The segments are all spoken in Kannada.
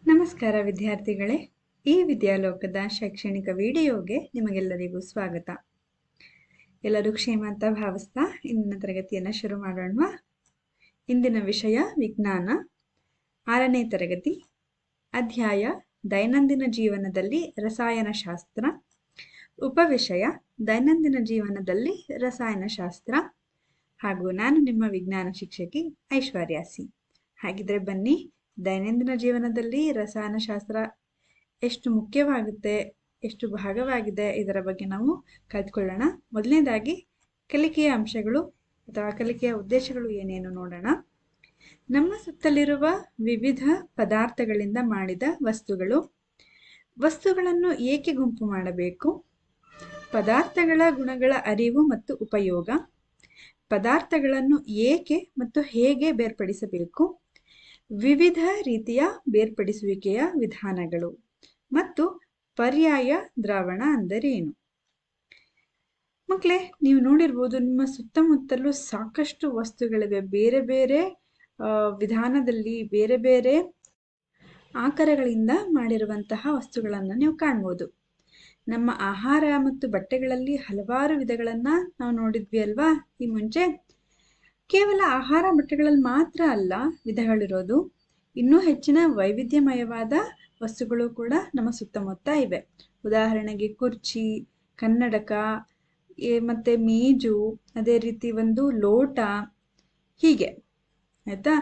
ನಮಸ್ಕಾರ ವಿದ್ಯಾರ್ಥಿಗಳೇ, ಈ ವಿದ್ಯಾಲೋಕದ ಶೈಕ್ಷಣಿಕ ವಿಡಿಯೋಗೆ ನಿಮಗೆಲ್ಲರಿಗೂ ಸ್ವಾಗತ. ಎಲ್ಲರೂ ಕ್ಷೇಮ ಅಂತ ಭಾವಿಸ್ತಾ ಇಂದಿನ ತರಗತಿಯನ್ನು ಶುರು ಮಾಡೋಣ. ಇಂದಿನ ವಿಷಯ ವಿಜ್ಞಾನ, 6ನೇ ತರಗತಿ, ಅಧ್ಯಾಯ ದೈನಂದಿನ ಜೀವನದಲ್ಲಿ ರಸಾಯನಶಾಸ್ತ್ರ, ಉಪವಿಷಯ ದೈನಂದಿನ ಜೀವನದಲ್ಲಿ ರಸಾಯನಶಾಸ್ತ್ರ. ಹಾಗೂ ನಾನು ನಿಮ್ಮ ವಿಜ್ಞಾನ ಶಿಕ್ಷಕಿ ಐಶ್ವರ್ಯ ಸಿ. ಹಾಗಿದ್ರೆ ಬನ್ನಿ, ದೈನಂದಿನ ಜೀವನದಲ್ಲಿ ರಸಾಯನಶಾಸ್ತ್ರ ಎಷ್ಟು ಮುಖ್ಯವಾಗುತ್ತೆ, ಎಷ್ಟು ಭಾಗವಾಗಿದೆ, ಇದರ ಬಗ್ಗೆ ನಾವು ಕಲಿತ್ಕೊಳ್ಳೋಣ. ಮೊದಲನೇದಾಗಿ ಕಲಿಕೆಯ ಅಂಶಗಳು ಅಥವಾ ಕಲಿಕೆಯ ಉದ್ದೇಶಗಳು ಏನೇನು ನೋಡೋಣ. ನಮ್ಮ ಸುತ್ತಲಿರುವ ವಿವಿಧ ಪದಾರ್ಥಗಳಿಂದ ಮಾಡಿದ ವಸ್ತುಗಳನ್ನು ಏಕೆ ಗುಂಪು ಮಾಡಬೇಕು, ಪದಾರ್ಥಗಳ ಗುಣಗಳ ಅರಿವು ಮತ್ತು ಉಪಯೋಗ, ಪದಾರ್ಥಗಳನ್ನು ಏಕೆ ಮತ್ತು ಹೇಗೆ ಬೇರ್ಪಡಿಸಬೇಕು, ವಿವಿಧ ರೀತಿಯ ಬೇರ್ಪಡಿಸುವಿಕೆಯ ವಿಧಾನಗಳು ಮತ್ತು ಪರ್ಯಾಯ ದ್ರಾವಣ ಅಂದರೇನು. ಮಕ್ಕಳೇ, ನೀವು ನೋಡಿರ್ಬೋದು, ನಿಮ್ಮ ಸುತ್ತಮುತ್ತಲೂ ಸಾಕಷ್ಟು ವಸ್ತುಗಳಿವೆ. ಬೇರೆ ಬೇರೆ ವಿಧಾನದಲ್ಲಿ ಬೇರೆ ಬೇರೆ ಆಕಾರಗಳಿಂದ ಮಾಡಿರುವಂತಹ ವಸ್ತುಗಳನ್ನು ನೀವು ಕಾಣ್ಬೋದು. ನಮ್ಮ ಆಹಾರ ಮತ್ತು ಬಟ್ಟೆಗಳಲ್ಲಿ ಹಲವಾರು ವಿಧಗಳನ್ನು ನಾವು ನೋಡಿದ್ವಿ ಅಲ್ವಾ ಈ ಮುಂಚೆ. ಕೇವಲ ಆಹಾರ ಬಟ್ಟೆಗಳಲ್ಲಿ ಮಾತ್ರ ಅಲ್ಲ ವಿಧಗಳಿರೋದು, ಇನ್ನೂ ಹೆಚ್ಚಿನ ವೈವಿಧ್ಯಮಯವಾದ ವಸ್ತುಗಳು ಕೂಡ ನಮ್ಮ ಸುತ್ತಮುತ್ತ ಇವೆ. ಉದಾಹರಣೆಗೆ ಕುರ್ಚಿ, ಕನ್ನಡಕ, ಮತ್ತೆ ಮೇಜು, ಅದೇ ರೀತಿ ಒಂದು ಲೋಟ, ಹೀಗೆ ಆಯ್ತಾ.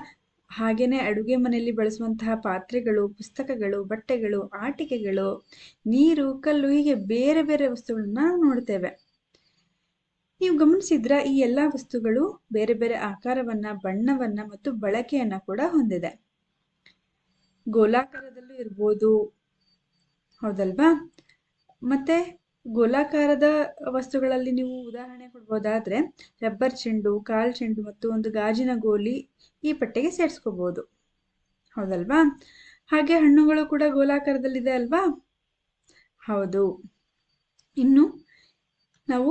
ಹಾಗೇನೆ ಅಡುಗೆ ಮನೆಯಲ್ಲಿ ಬಳಸುವಂತಹ ಪಾತ್ರೆಗಳು, ಪುಸ್ತಕಗಳು, ಬಟ್ಟೆಗಳು, ಆಟಿಕೆಗಳು, ನೀರು, ಕಲ್ಲು, ಹೀಗೆ ಬೇರೆ ಬೇರೆ ವಸ್ತುಗಳನ್ನ ನಾವು ನೋಡ್ತೇವೆ. ನೀವು ಗಮನಿಸಿದ್ರ ಈ ಎಲ್ಲ ವಸ್ತುಗಳು ಬೇರೆ ಬೇರೆ ಆಕಾರವನ್ನ, ಬಣ್ಣವನ್ನ ಮತ್ತು ಬಳಕೆಯನ್ನ ಕೂಡ ಹೊಂದಿದೆ. ಗೋಲಾಕಾರದಲ್ಲೂ ಇರ್ಬೋದು, ಹೌದಲ್ವಾ. ಮತ್ತೆ ಗೋಲಾಕಾರದ ವಸ್ತುಗಳಲ್ಲಿ ನೀವು ಉದಾಹರಣೆ ಕೊಡ್ಬೋದಾದ್ರೆ ರಬ್ಬರ್ ಚೆಂಡು, ಕಾಲ್ ಚೆಂಡು ಮತ್ತು ಒಂದು ಗಾಜಿನ ಗೋಲಿ ಈ ಪಟ್ಟಿಗೆ ಸೇರಿಸ್ಕೋಬಹುದು, ಹೌದಲ್ವಾ. ಹಾಗೆ ಹಣ್ಣುಗಳು ಕೂಡ ಗೋಲಾಕಾರದಲ್ಲಿದೆ ಅಲ್ವಾ. ಹೌದು. ಇನ್ನು ನಾವು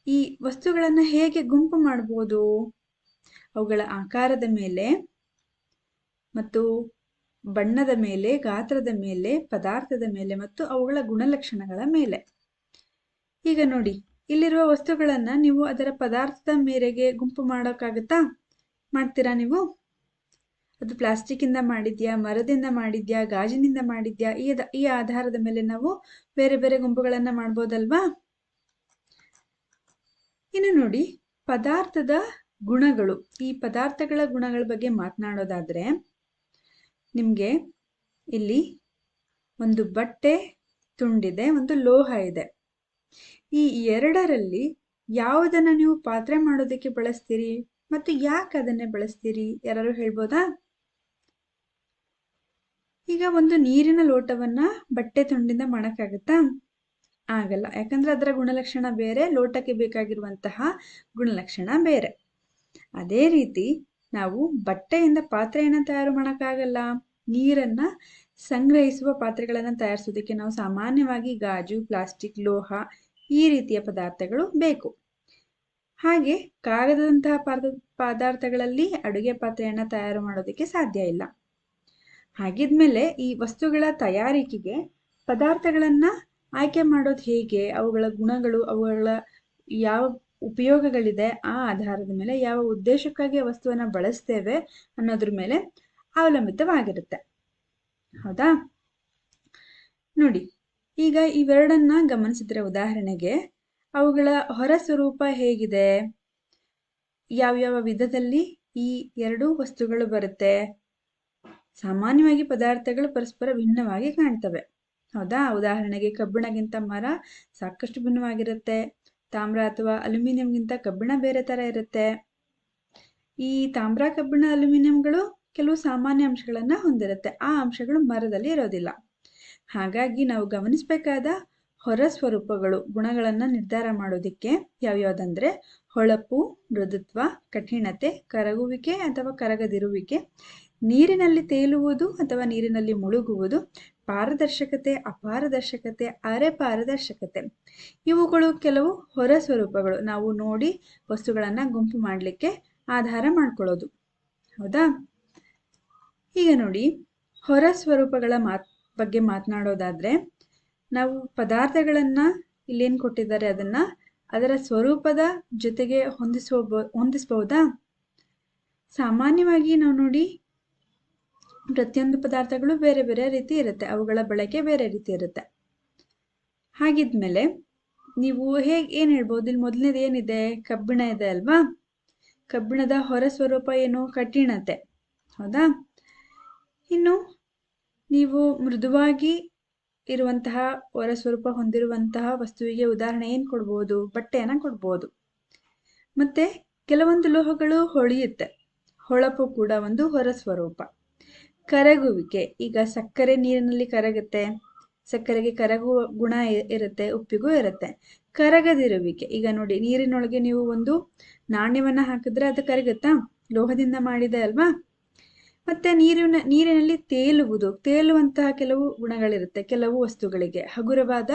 ಈ ವಸ್ತುಗಳನ್ನು ಹೇಗೆ ಗುಂಪು ಮಾಡಬಹುದು, ಅವುಗಳ ಆಕಾರದ ಮೇಲೆ ಮತ್ತು ಬಣ್ಣದ ಮೇಲೆ, ಗಾತ್ರದ ಮೇಲೆ, ಪದಾರ್ಥದ ಮೇಲೆ ಮತ್ತು ಅವುಗಳ ಗುಣಲಕ್ಷಣಗಳ ಮೇಲೆ. ಈಗ ನೋಡಿ, ಇಲ್ಲಿರುವ ವಸ್ತುಗಳನ್ನ ನೀವು ಅದರ ಪದಾರ್ಥದ ಮೇರೆಗೆ ಗುಂಪು ಮಾಡೋಕ್ಕಾಗತ್ತಾ? ಮಾಡ್ತೀರಾ ನೀವು? ಅದು ಪ್ಲಾಸ್ಟಿಕ್ ಇಂದ ಮಾಡಿದ್ಯಾ, ಮರದಿಂದ ಮಾಡಿದ್ಯಾ, ಗಾಜಿನಿಂದ ಮಾಡಿದ್ಯಾ, ಈ ಆಧಾರದ ಮೇಲೆ ನಾವು ಬೇರೆ ಬೇರೆ ಗುಂಪುಗಳನ್ನ ಮಾಡ್ಬೋದಲ್ವಾ. ಇನ್ನು ನೋಡಿ, ಪದಾರ್ಥದ ಗುಣಗಳು. ಈ ಪದಾರ್ಥಗಳ ಗುಣಗಳ ಬಗ್ಗೆ ಮಾತನಾಡೋದಾದ್ರೆ ನಿಮ್ಗೆ ಇಲ್ಲಿ ಒಂದು ಬಟ್ಟೆ ತುಂಡಿದೆ, ಒಂದು ಲೋಹ ಇದೆ. ಈ ಎರಡರಲ್ಲಿ ಯಾವುದನ್ನ ನೀವು ಪಾತ್ರೆ ಮಾಡೋದಕ್ಕೆ ಬಳಸ್ತೀರಿ ಮತ್ತು ಯಾಕೆ ಅದನ್ನೇ ಬಳಸ್ತೀರಿ, ಯಾರು ಹೇಳ್ಬೋದಾ? ಈಗ ಒಂದು ನೀರಿನ ಲೋಟವನ್ನ ಬಟ್ಟೆ ತುಂಡಿಂದ ಮಾಡಕ್ಕಾಗತ್ತಾ? ಆಗಲ್ಲ. ಯಾಕಂದ್ರೆ ಅದರ ಗುಣಲಕ್ಷಣ ಬೇರೆ, ಲೋಟಕ್ಕೆ ಬೇಕಾಗಿರುವಂತಹ ಗುಣಲಕ್ಷಣ ಬೇರೆ. ಅದೇ ರೀತಿ ನಾವು ಬಟ್ಟೆಯಿಂದ ಪಾತ್ರೆಯನ್ನ ತಯಾರು ಮಾಡೋಕ್ಕಾಗಲ್ಲ. ನೀರನ್ನ ಸಂಗ್ರಹಿಸುವ ಪಾತ್ರೆಗಳನ್ನ ತಯಾರಿಸೋದಕ್ಕೆ ನಾವು ಸಾಮಾನ್ಯವಾಗಿ ಗಾಜು, ಪ್ಲಾಸ್ಟಿಕ್, ಲೋಹ ಈ ರೀತಿಯ ಪದಾರ್ಥಗಳು ಬೇಕು. ಹಾಗೆ ಕಾಗದದಂತಹ ಪದಾರ್ಥಗಳಲ್ಲಿ ಅಡುಗೆ ಪಾತ್ರೆಯನ್ನ ತಯಾರು ಮಾಡೋದಕ್ಕೆ ಸಾಧ್ಯ ಇಲ್ಲ. ಹಾಗಿದ್ಮೇಲೆ ಈ ವಸ್ತುಗಳ ತಯಾರಿಕೆಗೆ ಪದಾರ್ಥಗಳನ್ನ ಆಯ್ಕೆ ಮಾಡೋದು ಹೇಗೆ, ಅವುಗಳ ಗುಣಗಳು, ಅವುಗಳ ಯಾವ ಉಪಯೋಗಗಳಿದೆ, ಆ ಆಧಾರದ ಮೇಲೆ ಯಾವ ಉದ್ದೇಶಕ್ಕಾಗಿ ವಸ್ತುವನ್ನ ಬಳಸ್ತೇವೆ ಅನ್ನೋದ್ರ ಮೇಲೆ ಅವಲಂಬಿತವಾಗಿರುತ್ತೆ, ಹೌದಾ. ನೋಡಿ, ಈಗ ಇವೆರಡನ್ನ ಗಮನಿಸಿದ್ರೆ ಉದಾಹರಣೆಗೆ ಅವುಗಳ ಹೊರ ಸ್ವರೂಪ ಹೇಗಿದೆ, ಯಾವ್ಯಾವ ವಿಧದಲ್ಲಿ ಈ ಎರಡು ವಸ್ತುಗಳು ಬರುತ್ತೆ. ಸಾಮಾನ್ಯವಾಗಿ ಪದಾರ್ಥಗಳು ಪರಸ್ಪರ ಭಿನ್ನವಾಗಿ ಕಾಣ್ತವೆ, ಹೌದಾ. ಉದಾಹರಣೆಗೆ ಕಬ್ಬಿಣಗಿಂತ ಮರ ಸಾಕಷ್ಟು ಭಿನ್ನವಾಗಿರುತ್ತೆ. ತಾಮ್ರ ಅಥವಾ ಅಲ್ಯೂಮಿನಿಯಂಗಿಂತ ಕಬ್ಬಿಣ ಬೇರೆ ತರ ಇರುತ್ತೆ. ಈ ತಾಮ್ರ, ಕಬ್ಬಿಣ, ಅಲ್ಯೂಮಿನಿಯಂಗಳು ಕೆಲವು ಸಾಮಾನ್ಯ ಅಂಶಗಳನ್ನ ಹೊಂದಿರುತ್ತೆ. ಆ ಅಂಶಗಳು ಮರದಲ್ಲಿ ಇರೋದಿಲ್ಲ. ಹಾಗಾಗಿ ನಾವು ಗಮನಿಸಬೇಕಾದ ಹೊರ ಸ್ವರೂಪಗಳು, ಗುಣಗಳನ್ನ ನಿರ್ಧಾರ ಮಾಡೋದಿಕ್ಕೆ ಯಾವ್ಯಾವ್ದಂದ್ರೆ ಹೊಳಪು, ಮೃದುತ್ವ, ಕಠಿಣತೆ, ಕರಗುವಿಕೆ ಅಥವಾ ಕರಗದಿರುವಿಕೆ, ನೀರಿನಲ್ಲಿ ತೇಲುವುದು ಅಥವಾ ನೀರಿನಲ್ಲಿ ಮುಳುಗುವುದು, ಪಾರದರ್ಶಕತೆ, ಅಪಾರದರ್ಶಕತೆ, ಅರೆ ಪಾರದರ್ಶಕತೆ. ಇವುಗಳು ಕೆಲವು ಹೊರ ಸ್ವರೂಪಗಳು, ನಾವು ನೋಡಿ ವಸ್ತುಗಳನ್ನ ಗುಂಪು ಮಾಡಲಿಕ್ಕೆ ಆಧಾರ ಮಾಡ್ಕೊಳ್ಳೋದು, ಹೌದಾ. ಈಗ ನೋಡಿ, ಹೊರ ಸ್ವರೂಪಗಳ ಬಗ್ಗೆ ಮಾತನಾಡೋದಾದ್ರೆ, ನಾವು ಪದಾರ್ಥಗಳನ್ನ ಇಲ್ಲೇನು ಕೊಟ್ಟಿದ್ದಾರೆ ಅದನ್ನ ಅದರ ಸ್ವರೂಪದ ಜೊತೆಗೆ ಹೊಂದಿಸಬಹುದಾ? ಸಾಮಾನ್ಯವಾಗಿ ನಾವು ನೋಡಿ, ಪ್ರತಿಯೊಂದು ಪದಾರ್ಥಗಳು ಬೇರೆ ಬೇರೆ ರೀತಿ ಇರುತ್ತೆ, ಅವುಗಳ ಬಳಕೆ ಬೇರೆ ರೀತಿ ಇರುತ್ತೆ. ಹಾಗಿದ್ಮೇಲೆ ನೀವು ಏನ್ ಹೇಳ್ಬೋದು? ಇಲ್ಲಿ ಮೊದಲನೇದು ಏನಿದೆ? ಕಬ್ಬಿಣ ಇದೆ ಅಲ್ವಾ? ಕಬ್ಬಿಣದ ಹೊರ ಸ್ವರೂಪ ಏನು? ಕಠಿಣತೆ, ಹೌದಾ? ಇನ್ನು ನೀವು ಮೃದುವಾಗಿ ಇರುವಂತಹ ಹೊರ ಸ್ವರೂಪ ಹೊಂದಿರುವಂತಹ ವಸ್ತುವಿಗೆ ಉದಾಹರಣೆ ಏನ್ ಕೊಡ್ಬೋದು? ಬಟ್ಟೆಯನ್ನ ಕೊಡ್ಬೋದು. ಮತ್ತೆ ಕೆಲವೊಂದು ಲೋಹಗಳು ಹೊಳೆಯುತ್ತೆ, ಹೊಳಪು ಕೂಡ ಒಂದು ಹೊರ ಸ್ವರೂಪ. ಕರಗುವಿಕೆ, ಈಗ ಸಕ್ಕರೆ ನೀರಿನಲ್ಲಿ ಕರಗುತ್ತೆ, ಸಕ್ಕರೆಗೆ ಕರಗುವ ಗುಣ ಇರುತ್ತೆ, ಉಪ್ಪಿಗೂ ಇರುತ್ತೆ. ಕರಗದಿರುವಿಕೆ, ಈಗ ನೋಡಿ, ನೀರಿನೊಳಗೆ ನೀವು ಒಂದು ನಾಣ್ಯವನ್ನ ಹಾಕಿದ್ರೆ ಅದು ಕರಗುತ್ತಾ? ಲೋಹದಿಂದ ಮಾಡಿದೆ ಅಲ್ವಾ? ಮತ್ತೆ ನೀರಿನಲ್ಲಿ ತೇಲುವಂತಹ ಕೆಲವು ಗುಣಗಳಿರುತ್ತೆ. ಕೆಲವು ವಸ್ತುಗಳಿಗೆ ಹಗುರವಾದ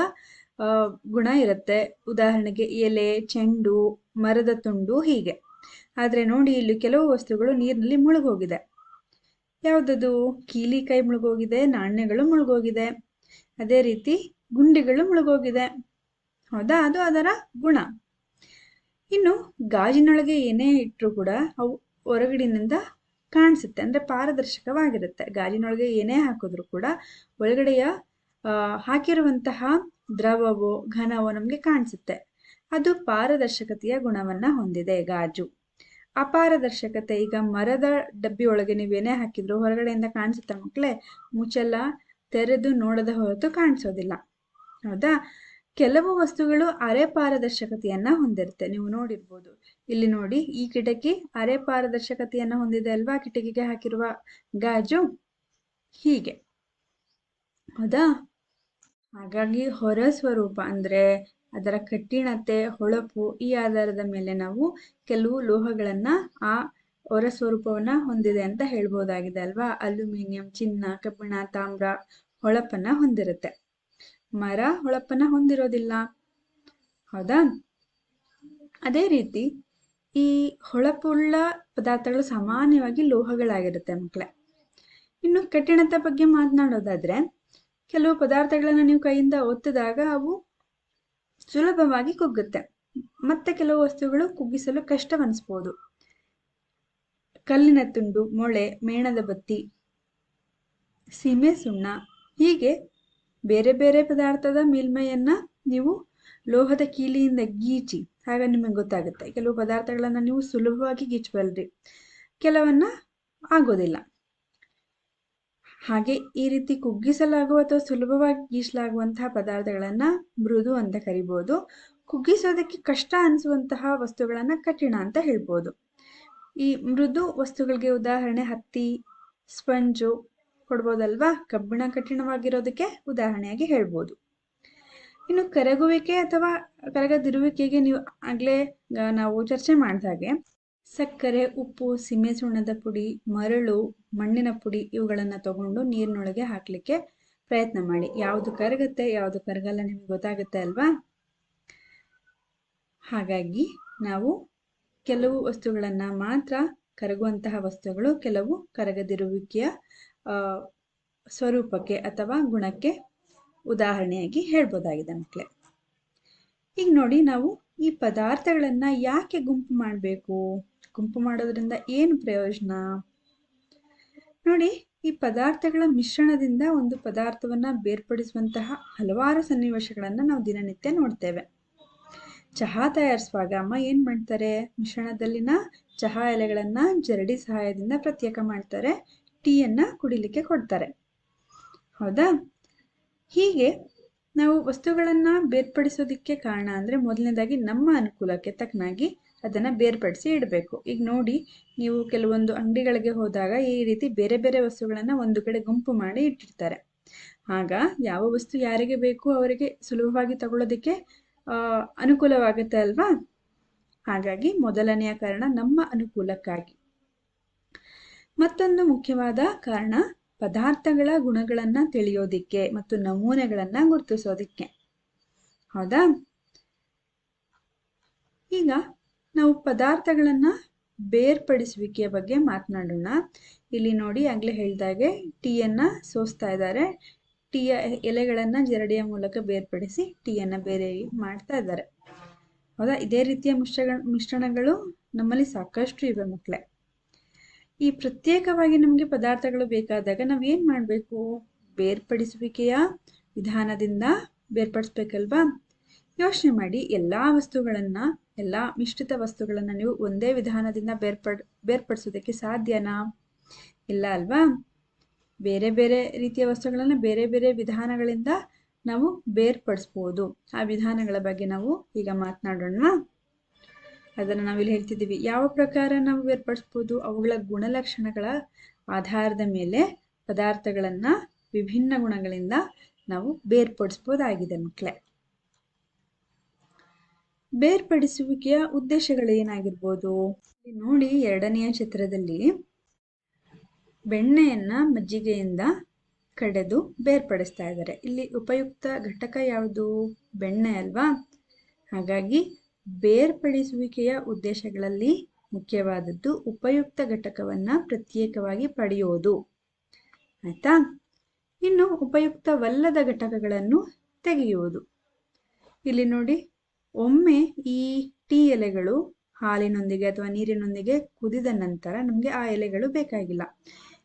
ಗುಣ ಇರುತ್ತೆ, ಉದಾಹರಣೆಗೆ ಎಲೆ, ಚೆಂಡು, ಮರದ ತುಂಡು, ಹೀಗೆ. ಆದ್ರೆ ನೋಡಿ, ಇಲ್ಲಿ ಕೆಲವು ವಸ್ತುಗಳು ನೀರಿನಲ್ಲಿ ಮುಳುಗೋಗಿದೆ. ಯಾವುದದು? ಕೀಲಿಕೈ ಮುಳುಗೋಗಿದೆ, ನಾಣ್ಯಗಳು ಮುಳುಗೋಗಿದೆ, ಅದೇ ರೀತಿ ಗುಂಡಿಗಳು ಮುಳುಗೋಗಿದೆ, ಹೌದಾ? ಅದು ಅದರ ಗುಣ. ಇನ್ನು ಗಾಜಿನೊಳಗೆ ಏನೇ ಇಟ್ಟರು ಕೂಡ ಅವು ಹೊರಗಡಿನಿಂದ ಕಾಣಿಸುತ್ತೆ, ಅಂದ್ರೆ ಪಾರದರ್ಶಕವಾಗಿರುತ್ತೆ. ಗಾಜಿನೊಳಗೆ ಏನೇ ಹಾಕಿದ್ರು ಕೂಡ ಒಳಗಡೆಯ ಹಾಕಿರುವಂತಹ ದ್ರವವೋ ಘನವೋ ನಮ್ಗೆ ಕಾಣಿಸುತ್ತೆ. ಅದು ಪಾರದರ್ಶಕತೆಯ ಗುಣವನ್ನ ಹೊಂದಿದೆ ಗಾಜು. ಅಪಾರದರ್ಶಕತೆ, ಈಗ ಮರದ ಡಬ್ಬಿ ಒಳಗೆ ನೀವೇನೇ ಹಾಕಿದ್ರು ಹೊರಗಡೆಯಿಂದ ಕಾಣಿಸುತ್ತೆ ಮಕ್ಕಳೇ, ಮುಚ್ಚೆಲ್ಲ ತೆರೆದು ನೋಡದ ಹೊರತು ಕಾಣಿಸೋದಿಲ್ಲ, ಹೌದಾ? ಕೆಲವು ವಸ್ತುಗಳು ಅರೆ ಪಾರದರ್ಶಕತೆಯನ್ನ ಹೊಂದಿರುತ್ತೆ. ನೀವು ನೋಡಿರ್ಬೋದು, ಇಲ್ಲಿ ನೋಡಿ, ಈ ಕಿಟಕಿ ಅರೆ ಪಾರದರ್ಶಕತೆಯನ್ನ ಹೊಂದಿದೆ ಅಲ್ವಾ? ಕಿಟಕಿಗೆ ಹಾಕಿರುವ ಗಾಜು, ಹೀಗೆ, ಹೌದಾ? ಹಾಗಾಗಿ ಹೊರ ಸ್ವರೂಪ ಅಂದ್ರೆ ಅದರ ಕಠಿಣತೆ, ಹೊಳಪು, ಈ ಆಧಾರದ ಮೇಲೆ ನಾವು ಕೆಲವು ಲೋಹಗಳನ್ನ ಆ ಹೊರ ಸ್ವರೂಪವನ್ನ ಹೊಂದಿದೆ ಅಂತ ಹೇಳ್ಬೋದಾಗಿದೆ ಅಲ್ವಾ? ಅಲ್ಯೂಮಿನಿಯಂ, ಚಿನ್ನ, ಕಬ್ಬಿಣ, ತಾಮ್ರ ಹೊಳಪನ್ನ ಹೊಂದಿರುತ್ತೆ. ಮರ ಹೊಳಪನ್ನ ಹೊಂದಿರೋದಿಲ್ಲ, ಹೌದಾ? ಅದೇ ರೀತಿ ಈ ಹೊಳಪುಳ್ಳ ಪದಾರ್ಥಗಳು ಸಾಮಾನ್ಯವಾಗಿ ಲೋಹಗಳಾಗಿರುತ್ತೆ ಮಕ್ಕಳೇ. ಇನ್ನು ಕಠಿಣತೆ ಬಗ್ಗೆ ಮಾತನಾಡೋದಾದ್ರೆ, ಕೆಲವು ಪದಾರ್ಥಗಳನ್ನ ನೀವು ಕೈಯಿಂದ ಒತ್ತಿದಾಗ ಅವು ಸುಲಭವಾಗಿ ಕುಗ್ಗುತ್ತೆ, ಮತ್ತೆ ಕೆಲವು ವಸ್ತುಗಳು ಕುಗ್ಗಿಸಲು ಕಷ್ಟವನ್ನಿಸ್ಬೋದು. ಕಲ್ಲಿನ ತುಂಡು, ಮೊಳೆ, ಮೇಣದ ಬತ್ತಿ, ಸೀಮೆ ಸುಣ್ಣ, ಹೀಗೆ ಬೇರೆ ಬೇರೆ ಪದಾರ್ಥದ ಮೇಲ್ಮೈಯನ್ನ ನೀವು ಲೋಹದ ಕೀಲಿಯಿಂದ ಗೀಚಿ, ಆಗ ನಿಮಗೆ ಗೊತ್ತಾಗುತ್ತೆ. ಕೆಲವು ಪದಾರ್ಥಗಳನ್ನ ನೀವು ಸುಲಭವಾಗಿ ಗೀಚಬಲ್ರಿ, ಕೆಲವನ್ನ ಆಗೋದಿಲ್ಲ. ಹಾಗೆ ಈ ರೀತಿ ಕುಗ್ಗಿಸಲಾಗುವ ಅಥವಾ ಸುಲಭವಾಗಿ ಗೀಸಲಾಗುವಂತಹ ಪದಾರ್ಥಗಳನ್ನ ಮೃದು ಅಂತ ಕರಿಬಹುದು. ಕುಗ್ಗಿಸೋದಕ್ಕೆ ಕಷ್ಟ ಅನಿಸುವಂತಹ ವಸ್ತುಗಳನ್ನ ಕಠಿಣ ಅಂತ ಹೇಳ್ಬೋದು. ಈ ಮೃದು ವಸ್ತುಗಳಿಗೆ ಉದಾಹರಣೆ ಹತ್ತಿ, ಸ್ಪಂಜು ಕೊಡ್ಬೋದಲ್ವಾ? ಕಬ್ಬಿಣ ಕಠಿಣವಾಗಿರೋದಕ್ಕೆ ಉದಾಹರಣೆಯಾಗಿ ಹೇಳ್ಬೋದು. ಇನ್ನು ಕರಗುವಿಕೆ ಅಥವಾ ಕರಗದಿರುವಿಕೆಗೆ ನೀವು ಆಗ್ಲೇ ನಾವು ಚರ್ಚೆ ಮಾಡಿದ ಹಾಗೆ ಸಕ್ಕರೆ, ಉಪ್ಪು, ಸೀಮೆ ಸುಣ್ಣದ ಪುಡಿ, ಮರಳು, ಮಣ್ಣಿನ ಪುಡಿ ಇವುಗಳನ್ನ ತಗೊಂಡು ನೀರಿನೊಳಗೆ ಹಾಕ್ಲಿಕ್ಕೆ ಪ್ರಯತ್ನ ಮಾಡಿ. ಯಾವುದು ಕರಗುತ್ತೆ, ಯಾವುದು ಕರಗಲ್ಲ ನಿಮ್ಗೆ ಗೊತ್ತಾಗುತ್ತೆ ಅಲ್ವಾ? ಹಾಗಾಗಿ ನಾವು ಕೆಲವು ವಸ್ತುಗಳನ್ನ ಮಾತ್ರ ಕರಗುವಂತಹ ವಸ್ತುಗಳು, ಕೆಲವು ಕರಗದಿರುವಿಕೆಯ ಸ್ವರೂಪಕ್ಕೆ ಅಥವಾ ಗುಣಕ್ಕೆ ಉದಾಹರಣೆಯಾಗಿ ಹೇಳ್ಬೋದಾಗಿದೆ ಮಕ್ಕಳೇ. ಈಗ ನೋಡಿ, ನಾವು ಈ ಪದಾರ್ಥಗಳನ್ನ ಯಾಕೆ ಗುಂಪು ಮಾಡಬೇಕು? ಗುಂಪು ಮಾಡೋದ್ರಿಂದ ಏನು ಪ್ರಯೋಜನ? ನೋಡಿ, ಈ ಪದಾರ್ಥಗಳ ಮಿಶ್ರಣದಿಂದ ಒಂದು ಪದಾರ್ಥವನ್ನ ಬೇರ್ಪಡಿಸುವಂತಹ ಹಲವಾರು ಸನ್ನಿವೇಶಗಳನ್ನ ನಾವು ದಿನನಿತ್ಯ ನೋಡ್ತೇವೆ. ಚಹಾ ತಯಾರಿಸುವಾಗ ಅಮ್ಮ ಏನ್ ಮಾಡ್ತಾರೆ? ಮಿಶ್ರಣದಲ್ಲಿನ ಚಹಾ ಎಲೆಗಳನ್ನ ಜರಡಿ ಸಹಾಯದಿಂದ ಪ್ರತ್ಯೇಕ ಮಾಡ್ತಾರೆ, ಟೀಯನ್ನ ಕುಡಿಲಿಕ್ಕೆ ಕೊಡ್ತಾರೆ, ಹೌದಾ? ಹೀಗೆ ನಾವು ವಸ್ತುಗಳನ್ನ ಬೇರ್ಪಡಿಸೋದಿಕ್ಕೆ ಕಾರಣ ಅಂದ್ರೆ ಮೊದಲನೇದಾಗಿ ನಮ್ಮ ಅನುಕೂಲಕ್ಕೆ ತಕ್ಕನಾಗಿ ಅದನ್ನ ಬೇರ್ಪಡಿಸಿ ಇಡಬೇಕು. ಈಗ ನೋಡಿ, ನೀವು ಕೆಲವೊಂದು ಅಂಗಡಿಗಳಿಗೆ ಹೋದಾಗ ಈ ರೀತಿ ಬೇರೆ ಬೇರೆ ವಸ್ತುಗಳನ್ನ ಒಂದು ಕಡೆ ಗುಂಪು ಮಾಡಿ ಇಟ್ಟಿರ್ತಾರೆ. ಆಗ ಯಾವ ವಸ್ತು ಯಾರಿಗೆ ಬೇಕು ಅವರಿಗೆ ಸುಲಭವಾಗಿ ತಗೊಳ್ಳೋದಿಕ್ಕೆ ಅನುಕೂಲವಾಗುತ್ತೆ ಅಲ್ವಾ? ಹಾಗಾಗಿ ಮೊದಲನೆಯ ಕಾರಣ ನಮ್ಮ ಅನುಕೂಲಕ್ಕಾಗಿ. ಮತ್ತೊಂದು ಮುಖ್ಯವಾದ ಕಾರಣ ಪದಾರ್ಥಗಳ ಗುಣಗಳನ್ನ ತಿಳಿಯೋದಿಕ್ಕೆ ಮತ್ತು ನಮೂನೆಗಳನ್ನ ಗುರುತಿಸೋದಿಕ್ಕೆ, ಹೌದಾ? ಈಗ ನಾವು ಪದಾರ್ಥಗಳನ್ನ ಬೇರ್ಪಡಿಸುವಿಕೆಯ ಬಗ್ಗೆ ಮಾತನಾಡೋಣ. ಇಲ್ಲಿ ನೋಡಿ ಆಗಲೇ ಹೇಳಿದಾಗೆ ಟೀಯನ್ನು ಸೋಸ್ತಾ ಇದ್ದಾರೆ. ಟೀಯ ಎಲೆಗಳನ್ನು ಜರಡಿಯ ಮೂಲಕ ಬೇರ್ಪಡಿಸಿ ಟೀಯನ್ನು ಬೇರೆ ಮಾಡ್ತಾ ಇದ್ದಾರೆ. ಹೌದಾ? ಇದೇ ರೀತಿಯ ಮಿಶ್ರಣಗಳು ನಮ್ಮಲ್ಲಿ ಸಾಕಷ್ಟು ಇವೆ ಮಕ್ಕಳೇ. ಈ ಪ್ರತ್ಯೇಕವಾಗಿ ನಮಗೆ ಪದಾರ್ಥಗಳು ಬೇಕಾದಾಗ ನಾವೇನು ಮಾಡಬೇಕು? ಬೇರ್ಪಡಿಸುವಿಕೆಯ ವಿಧಾನದಿಂದ ಬೇರ್ಪಡಿಸ್ಬೇಕಲ್ವಾ? ಯೋಚನೆ ಮಾಡಿ, ಎಲ್ಲ ಮಿಶ್ರಿತ ವಸ್ತುಗಳನ್ನು ನೀವು ಒಂದೇ ವಿಧಾನದಿಂದ ಬೇರ್ಪಡಿಸೋದಕ್ಕೆ ಸಾಧ್ಯನಾ? ಇಲ್ಲ ಅಲ್ವಾ? ಬೇರೆ ಬೇರೆ ರೀತಿಯ ವಸ್ತುಗಳನ್ನು ಬೇರೆ ಬೇರೆ ವಿಧಾನಗಳಿಂದ ನಾವು ಬೇರ್ಪಡಿಸ್ಬೋದು. ಆ ವಿಧಾನಗಳ ಬಗ್ಗೆ ನಾವು ಈಗ ಮಾತನಾಡೋಣ. ಅದನ್ನು ನಾವಿಲ್ಲಿ ಹೇಳ್ತಿದ್ದೀವಿ. ಯಾವ ಪ್ರಕಾರ ನಾವು ಬೇರ್ಪಡಿಸ್ಬೋದು? ಅವುಗಳ ಗುಣಲಕ್ಷಣಗಳ ಆಧಾರದ ಮೇಲೆ ಪದಾರ್ಥಗಳನ್ನು ವಿಭಿನ್ನ ಗುಣಗಳಿಂದ ನಾವು ಬೇರ್ಪಡಿಸ್ಬೋದಾಗಿದೆ ಮಕ್ಕಳೇ. ಬೇರ್ಪಡಿಸುವಿಕೆಯ ಉದ್ದೇಶಗಳು ಏನಾಗಿರ್ಬೋದು? ನೋಡಿ, 2ನೆಯ ಚಿತ್ರದಲ್ಲಿ ಬೆಣ್ಣೆಯನ್ನ ಮಜ್ಜಿಗೆಯಿಂದ ಕಡೆದು ಬೇರ್ಪಡಿಸ್ತಾ ಇದ್ದಾರೆ. ಇಲ್ಲಿ ಉಪಯುಕ್ತ ಘಟಕ ಯಾವುದು? ಬೆಣ್ಣೆ ಅಲ್ವಾ? ಹಾಗಾಗಿ ಬೇರ್ಪಡಿಸುವಿಕೆಯ ಉದ್ದೇಶಗಳಲ್ಲಿ ಮುಖ್ಯವಾದದ್ದು ಉಪಯುಕ್ತ ಘಟಕವನ್ನ ಪ್ರತ್ಯೇಕವಾಗಿ ಪಡೆಯೋದು. ಆಯ್ತಾ? ಇನ್ನು ಉಪಯುಕ್ತವಲ್ಲದ ಘಟಕಗಳನ್ನು ತೆಗೆಯುವುದು. ಇಲ್ಲಿ ನೋಡಿ, ಒಮ್ಮೆ ಈ ಟೀ ಎಲೆಗಳು ಹಾಲಿನೊಂದಿಗೆ ಅಥವಾ ನೀರಿನೊಂದಿಗೆ ಕುದಿದ ನಂತರ ನಮಗೆ ಆ ಎಲೆಗಳು ಬೇಕಾಗಿಲ್ಲ.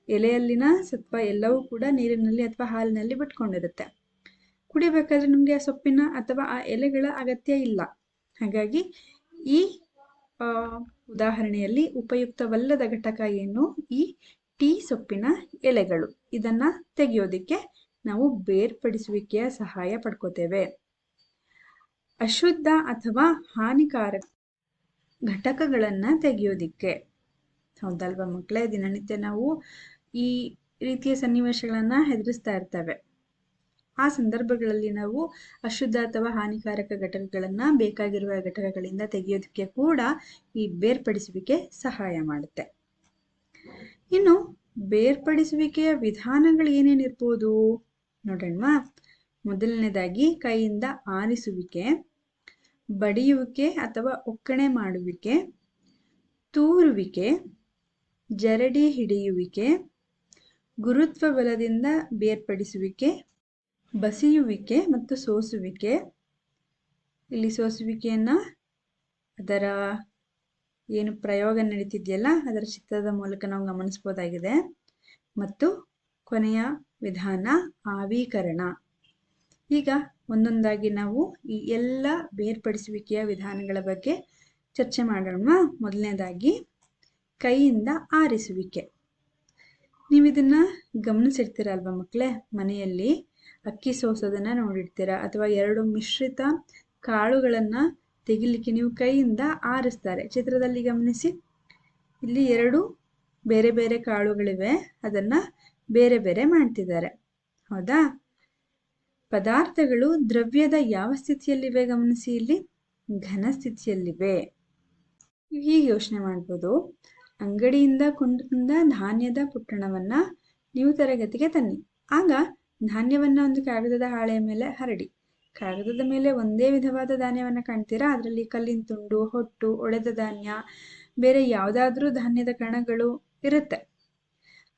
ಎಲೆಯಲ್ಲಿನ ಸತ್ವ ಎಲ್ಲವೂ ಕೂಡ ನೀರಿನಲ್ಲಿ ಅಥವಾ ಹಾಲಿನಲ್ಲಿ ಬಿಟ್ಕೊಂಡಿರುತ್ತೆ. ಕುಡಿಬೇಕಾದ್ರೆ ನಮಗೆ ಆ ಸೊಪ್ಪಿನ ಅಥವಾ ಆ ಎಲೆಗಳ ಅಗತ್ಯ ಇಲ್ಲ. ಹಾಗಾಗಿ ಈ ಉದಾಹರಣೆಯಲ್ಲಿ ಉಪಯುಕ್ತವಲ್ಲದ ಘಟಕ ಏನು? ಈ ಟೀ ಸೊಪ್ಪಿನ ಎಲೆಗಳು. ಇದನ್ನ ತೆಗೆಯೋದಿಕ್ಕೆ ನಾವು ಬೇರ್ಪಡಿಸುವಿಕೆಯ ಸಹಾಯ ಪಡ್ಕೋತೇವೆ. ಅಶುದ್ಧ ಅಥವಾ ಹಾನಿಕಾರಕ ಘಟಕಗಳನ್ನು ತೆಗೆಯೋದಿಕ್ಕೆ. ಹೌದಲ್ವಾ ಮಕ್ಕಳೇ? ದಿನನಿತ್ಯ ನಾವು ಈ ರೀತಿಯ ಸನ್ನಿವೇಶಗಳನ್ನು ಎದುರಿಸ್ತಾ ಇರ್ತೇವೆ. ಆ ಸಂದರ್ಭಗಳಲ್ಲಿ ನಾವು ಅಶುದ್ಧ ಅಥವಾ ಹಾನಿಕಾರಕ ಘಟಕಗಳನ್ನು ಬೇಕಾಗಿರುವ ಘಟಕಗಳಿಂದ ತೆಗೆಯೋದಕ್ಕೆ ಕೂಡ ಈ ಬೇರ್ಪಡಿಸುವಿಕೆ ಸಹಾಯ ಮಾಡುತ್ತೆ. ಇನ್ನು ಬೇರ್ಪಡಿಸುವಿಕೆಯ ವಿಧಾನಗಳು ಏನೇನಿರ್ಬೋದು ನೋಡೋಣವಾ? ಮೊದಲನೇದಾಗಿ ಕೈಯಿಂದ ಆರಿಸುವಿಕೆ, ಬಡಿಯುವಿಕೆ ಅಥವಾ ಒಕ್ಕಣೆ ಮಾಡುವಿಕೆ, ತೂರುವಿಕೆ, ಜರಡಿ ಹಿಡಿಯುವಿಕೆ, ಗುರುತ್ವ ಬಲದಿಂದ ಬೇರ್ಪಡಿಸುವಿಕೆ, ಬಸಿಯುವಿಕೆ ಮತ್ತು ಸೋಸುವಿಕೆ. ಇಲ್ಲಿ ಸೋಸುವಿಕೆಯನ್ನ ಅದರ ಏನು ಪ್ರಯೋಗ ನಡೀತಿದೆಯಲ್ಲ ಅದರ ಚಿತ್ರದ ಮೂಲಕ ನಾವು ಗಮನಿಸಬಹುದಾಗಿದೆ. ಮತ್ತು ಕೊನೆಯ ವಿಧಾನ ಆವೀಕರಣ. ಈಗ ಒಂದೊಂದಾಗಿ ನಾವು ಈ ಎಲ್ಲ ಬೇರ್ಪಡಿಸುವಿಕೆಯ ವಿಧಾನಗಳ ಬಗ್ಗೆ ಚರ್ಚೆ ಮಾಡೋಣ. ಮೊದಲನೇದಾಗಿ ಕೈಯಿಂದ ಆರಿಸುವಿಕೆ. ನೀವು ಇದನ್ನ ಗಮನಿಸಿರ್ತೀರ ಅಲ್ವಾ ಮಕ್ಕಳೇ? ಮನೆಯಲ್ಲಿ ಅಕ್ಕಿ ಸೋಸೋದನ್ನ ನೋಡಿರ್ತೀರ, ಅಥವಾ 2 ಮಿಶ್ರಿತ ಕಾಳುಗಳನ್ನ ತೆಗಿಲಿಕ್ಕೆ ನೀವು ಕೈಯಿಂದ ಆರಿಸ್ತಾರೆ. ಚಿತ್ರದಲ್ಲಿ ಗಮನಿಸಿ, ಇಲ್ಲಿ 2 ಬೇರೆ ಬೇರೆ ಕಾಳುಗಳಿವೆ, ಅದನ್ನ ಬೇರೆ ಬೇರೆ ಮಾಡ್ತಿದ್ದಾರೆ. ಹೌದಾ? ಪದಾರ್ಥಗಳು ದ್ರವ್ಯದ ಯಾವ ಸ್ಥಿತಿಯಲ್ಲಿವೆ ಗಮನಿಸಿ, ಇಲ್ಲಿ ಘನ ಸ್ಥಿತಿಯಲ್ಲಿವೆ. ಹೀಗೆ ಯೋಚನೆ ಮಾಡ್ಬೋದು. ಅಂಗಡಿಯಿಂದ ಕೊಂಡು ತಂದ ಧಾನ್ಯದ ಪುಟ್ಟಣವನ್ನ ನೀವು ತರಗತಿಗೆ ತನ್ನಿ. ಆಗ ಧಾನ್ಯವನ್ನ ಒಂದು ಕಾಗದದ ಹಾಳೆಯ ಮೇಲೆ ಹರಡಿ. ಕಾಗದದ ಮೇಲೆ ಒಂದೇ ವಿಧವಾದ ಧಾನ್ಯವನ್ನ ಕಾಣ್ತೀರಾ? ಅದರಲ್ಲಿ ಕಲ್ಲಿನ ತುಂಡು, ಹೊಟ್ಟು, ಒಡೆದ ಧಾನ್ಯ, ಬೇರೆ ಯಾವುದಾದ್ರೂ ಧಾನ್ಯದ ಕಣಗಳು ಇರುತ್ತೆ.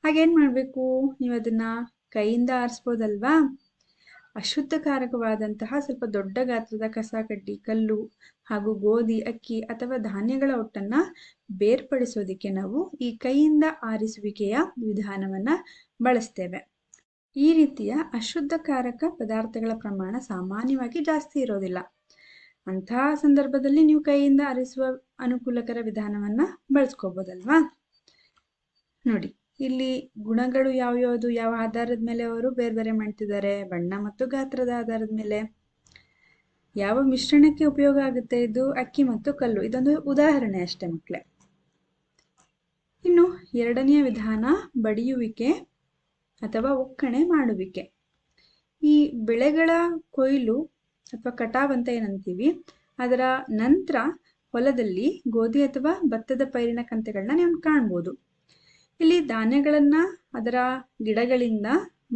ಹಾಗೇನ್ ಮಾಡ್ಬೇಕು? ನೀವು ಅದನ್ನ ಕೈಯಿಂದ ಆರಿಸ್ಬೋದಲ್ವಾ? ಅಶುದ್ಧಕಾರಕವಾದಂತಹ ಸ್ವಲ್ಪ ದೊಡ್ಡ ಗಾತ್ರದ ಕಸ, ಕಡ್ಡಿ, ಕಲ್ಲು ಹಾಗೂ ಗೋಧಿ, ಅಕ್ಕಿ ಅಥವಾ ಧಾನ್ಯಗಳ ಒಟ್ಟನ್ನ ಬೇರ್ಪಡಿಸೋದಿಕ್ಕೆ ನಾವು ಈ ಕೈಯಿಂದ ಆರಿಸುವಿಕೆಯ ವಿಧಾನವನ್ನ ಬಳಸ್ತೇವೆ. ಈ ರೀತಿಯ ಅಶುದ್ಧಕಾರಕ ಪದಾರ್ಥಗಳ ಪ್ರಮಾಣ ಸಾಮಾನ್ಯವಾಗಿ ಜಾಸ್ತಿ ಇರೋದಿಲ್ಲ. ಅಂತಹ ಸಂದರ್ಭದಲ್ಲಿ ನೀವು ಕೈಯಿಂದ ಆರಿಸುವ ಅನುಕೂಲಕರ ವಿಧಾನವನ್ನ ಬಳಸ್ಕೋಬೋದಲ್ವಾ? ನೋಡಿ, ಇಲ್ಲಿ ಗುಣಗಳು ಯಾವ್ಯಾವುದು, ಯಾವ ಆಧಾರದ ಮೇಲೆ ಅವರು ಬೇರೆ ಬೇರೆ ಮಾಡ್ತಿದ್ದಾರೆ? ಬಣ್ಣ ಮತ್ತು ಗಾತ್ರದ ಆಧಾರದ ಮೇಲೆ. ಯಾವ ಮಿಶ್ರಣಕ್ಕೆ ಉಪಯೋಗ ಆಗುತ್ತೆ ಇದು? ಅಕ್ಕಿ ಮತ್ತು ಕಲ್ಲು. ಇದೊಂದು ಉದಾಹರಣೆ ಅಷ್ಟೇ ಮಕ್ಕಳೇ. ಇನ್ನು 2ನೆಯ ವಿಧಾನ ಬಡಿಯುವಿಕೆ ಅಥವಾ ಒಕ್ಕಣೆ ಮಾಡುವಿಕೆ. ಈ ಬೆಳೆಗಳ ಕೊಯ್ಲು ಅಥವಾ ಕಟಾವ್ ಅಂತ ಏನಂತೀವಿ, ಅದರ ನಂತರ ಹೊಲದಲ್ಲಿ ಗೋಧಿ ಅಥವಾ ಭತ್ತದ ಪೈರಿನ ಕಂತೆಗಳನ್ನ ನೀವು ಕಾಣ್ಬೋದು. ಇಲ್ಲಿ ಧಾನ್ಯಗಳನ್ನ ಅದರ ಗಿಡಗಳಿಂದ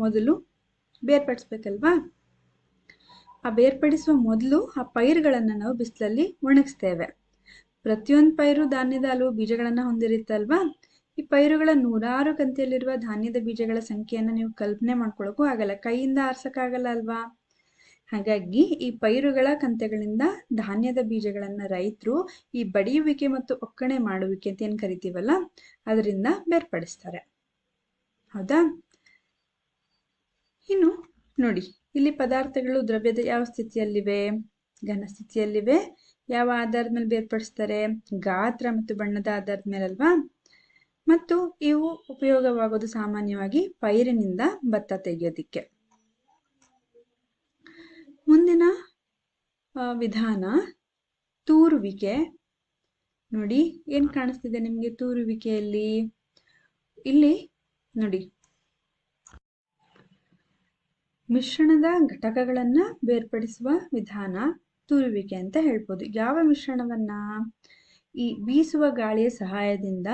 ಮೊದಲು ಬೇರ್ಪಡಿಸ್ಬೇಕಲ್ವಾ? ಆ ಬೇರ್ಪಡಿಸುವ ಮೊದಲು ಆ ಪೈರುಗಳನ್ನು ನಾವು ಬಿಸಿಲಲ್ಲಿ ಒಣಗಿಸ್ತೇವೆ. ಪ್ರತಿಯೊಂದು ಪೈರು ಧಾನ್ಯದ ಹಲವು ಬೀಜಗಳನ್ನು ಹೊಂದಿರುತ್ತಲ್ವಾ. ಈ ಪೈರುಗಳ ನೂರಾರು ಕಂತೆಯಲ್ಲಿರುವ ಧಾನ್ಯದ ಬೀಜಗಳ ಸಂಖ್ಯೆಯನ್ನು ನೀವು ಕಲ್ಪನೆ ಮಾಡ್ಕೊಳ್ಳೋಕ್ಕೂ ಆಗಲ್ಲ, ಕೈಯಿಂದ ಆರ್ಸಕ್ಕಾಗಲ್ಲ ಅಲ್ವಾ. ಹಾಗಾಗಿ ಈ ಪೈರುಗಳ ಕಂತೆಗಳಿಂದ ಧಾನ್ಯದ ಬೀಜಗಳನ್ನು ರೈತರು ಈ ಬಡಿಯುವಿಕೆ ಮತ್ತು ಒಕ್ಕಣೆ ಮಾಡುವಿಕೆ ಅಂತ ಏನು ಕರಿತೀವಲ್ಲ ಅದರಿಂದ ಬೇರ್ಪಡಿಸ್ತಾರೆ. ಹೌದಾ. ಇನ್ನು ನೋಡಿ, ಇಲ್ಲಿ ಪದಾರ್ಥಗಳು ದ್ರವ್ಯದ ಯಾವ ಸ್ಥಿತಿಯಲ್ಲಿವೆ? ಘನ ಸ್ಥಿತಿಯಲ್ಲಿವೆ. ಯಾವ ಆಧಾರದ ಮೇಲೆ ಬೇರ್ಪಡಿಸ್ತಾರೆ? ಗಾತ್ರ ಮತ್ತು ಬಣ್ಣದ ಆಧಾರದ ಮೇಲೆ ಅಲ್ವಾ. ಮತ್ತು ಇವು ಉಪಯೋಗವಾಗೋದು ಸಾಮಾನ್ಯವಾಗಿ ಪೈರಿನಿಂದ ಭತ್ತ ತೆಗೆಯೋದಿಕ್ಕೆ. ಮುಂದಿನ ವಿಧಾನ ತೂರುವಿಕೆ. ನೋಡಿ, ಏನ್ ಕಾಣಿಸ್ತಿದೆ ನಿಮ್ಗೆ ತೂರುವಿಕೆಯಲ್ಲಿ? ಇಲ್ಲಿ ನೋಡಿ, ಮಿಶ್ರಣದ ಘಟಕಗಳನ್ನ ಬೇರ್ಪಡಿಸುವ ವಿಧಾನ ತೂರುವಿಕೆ ಅಂತ ಹೇಳ್ಬೋದು. ಯಾವ ಮಿಶ್ರಣವನ್ನ? ಈ ಬೀಸುವ ಗಾಳಿಯ ಸಹಾಯದಿಂದ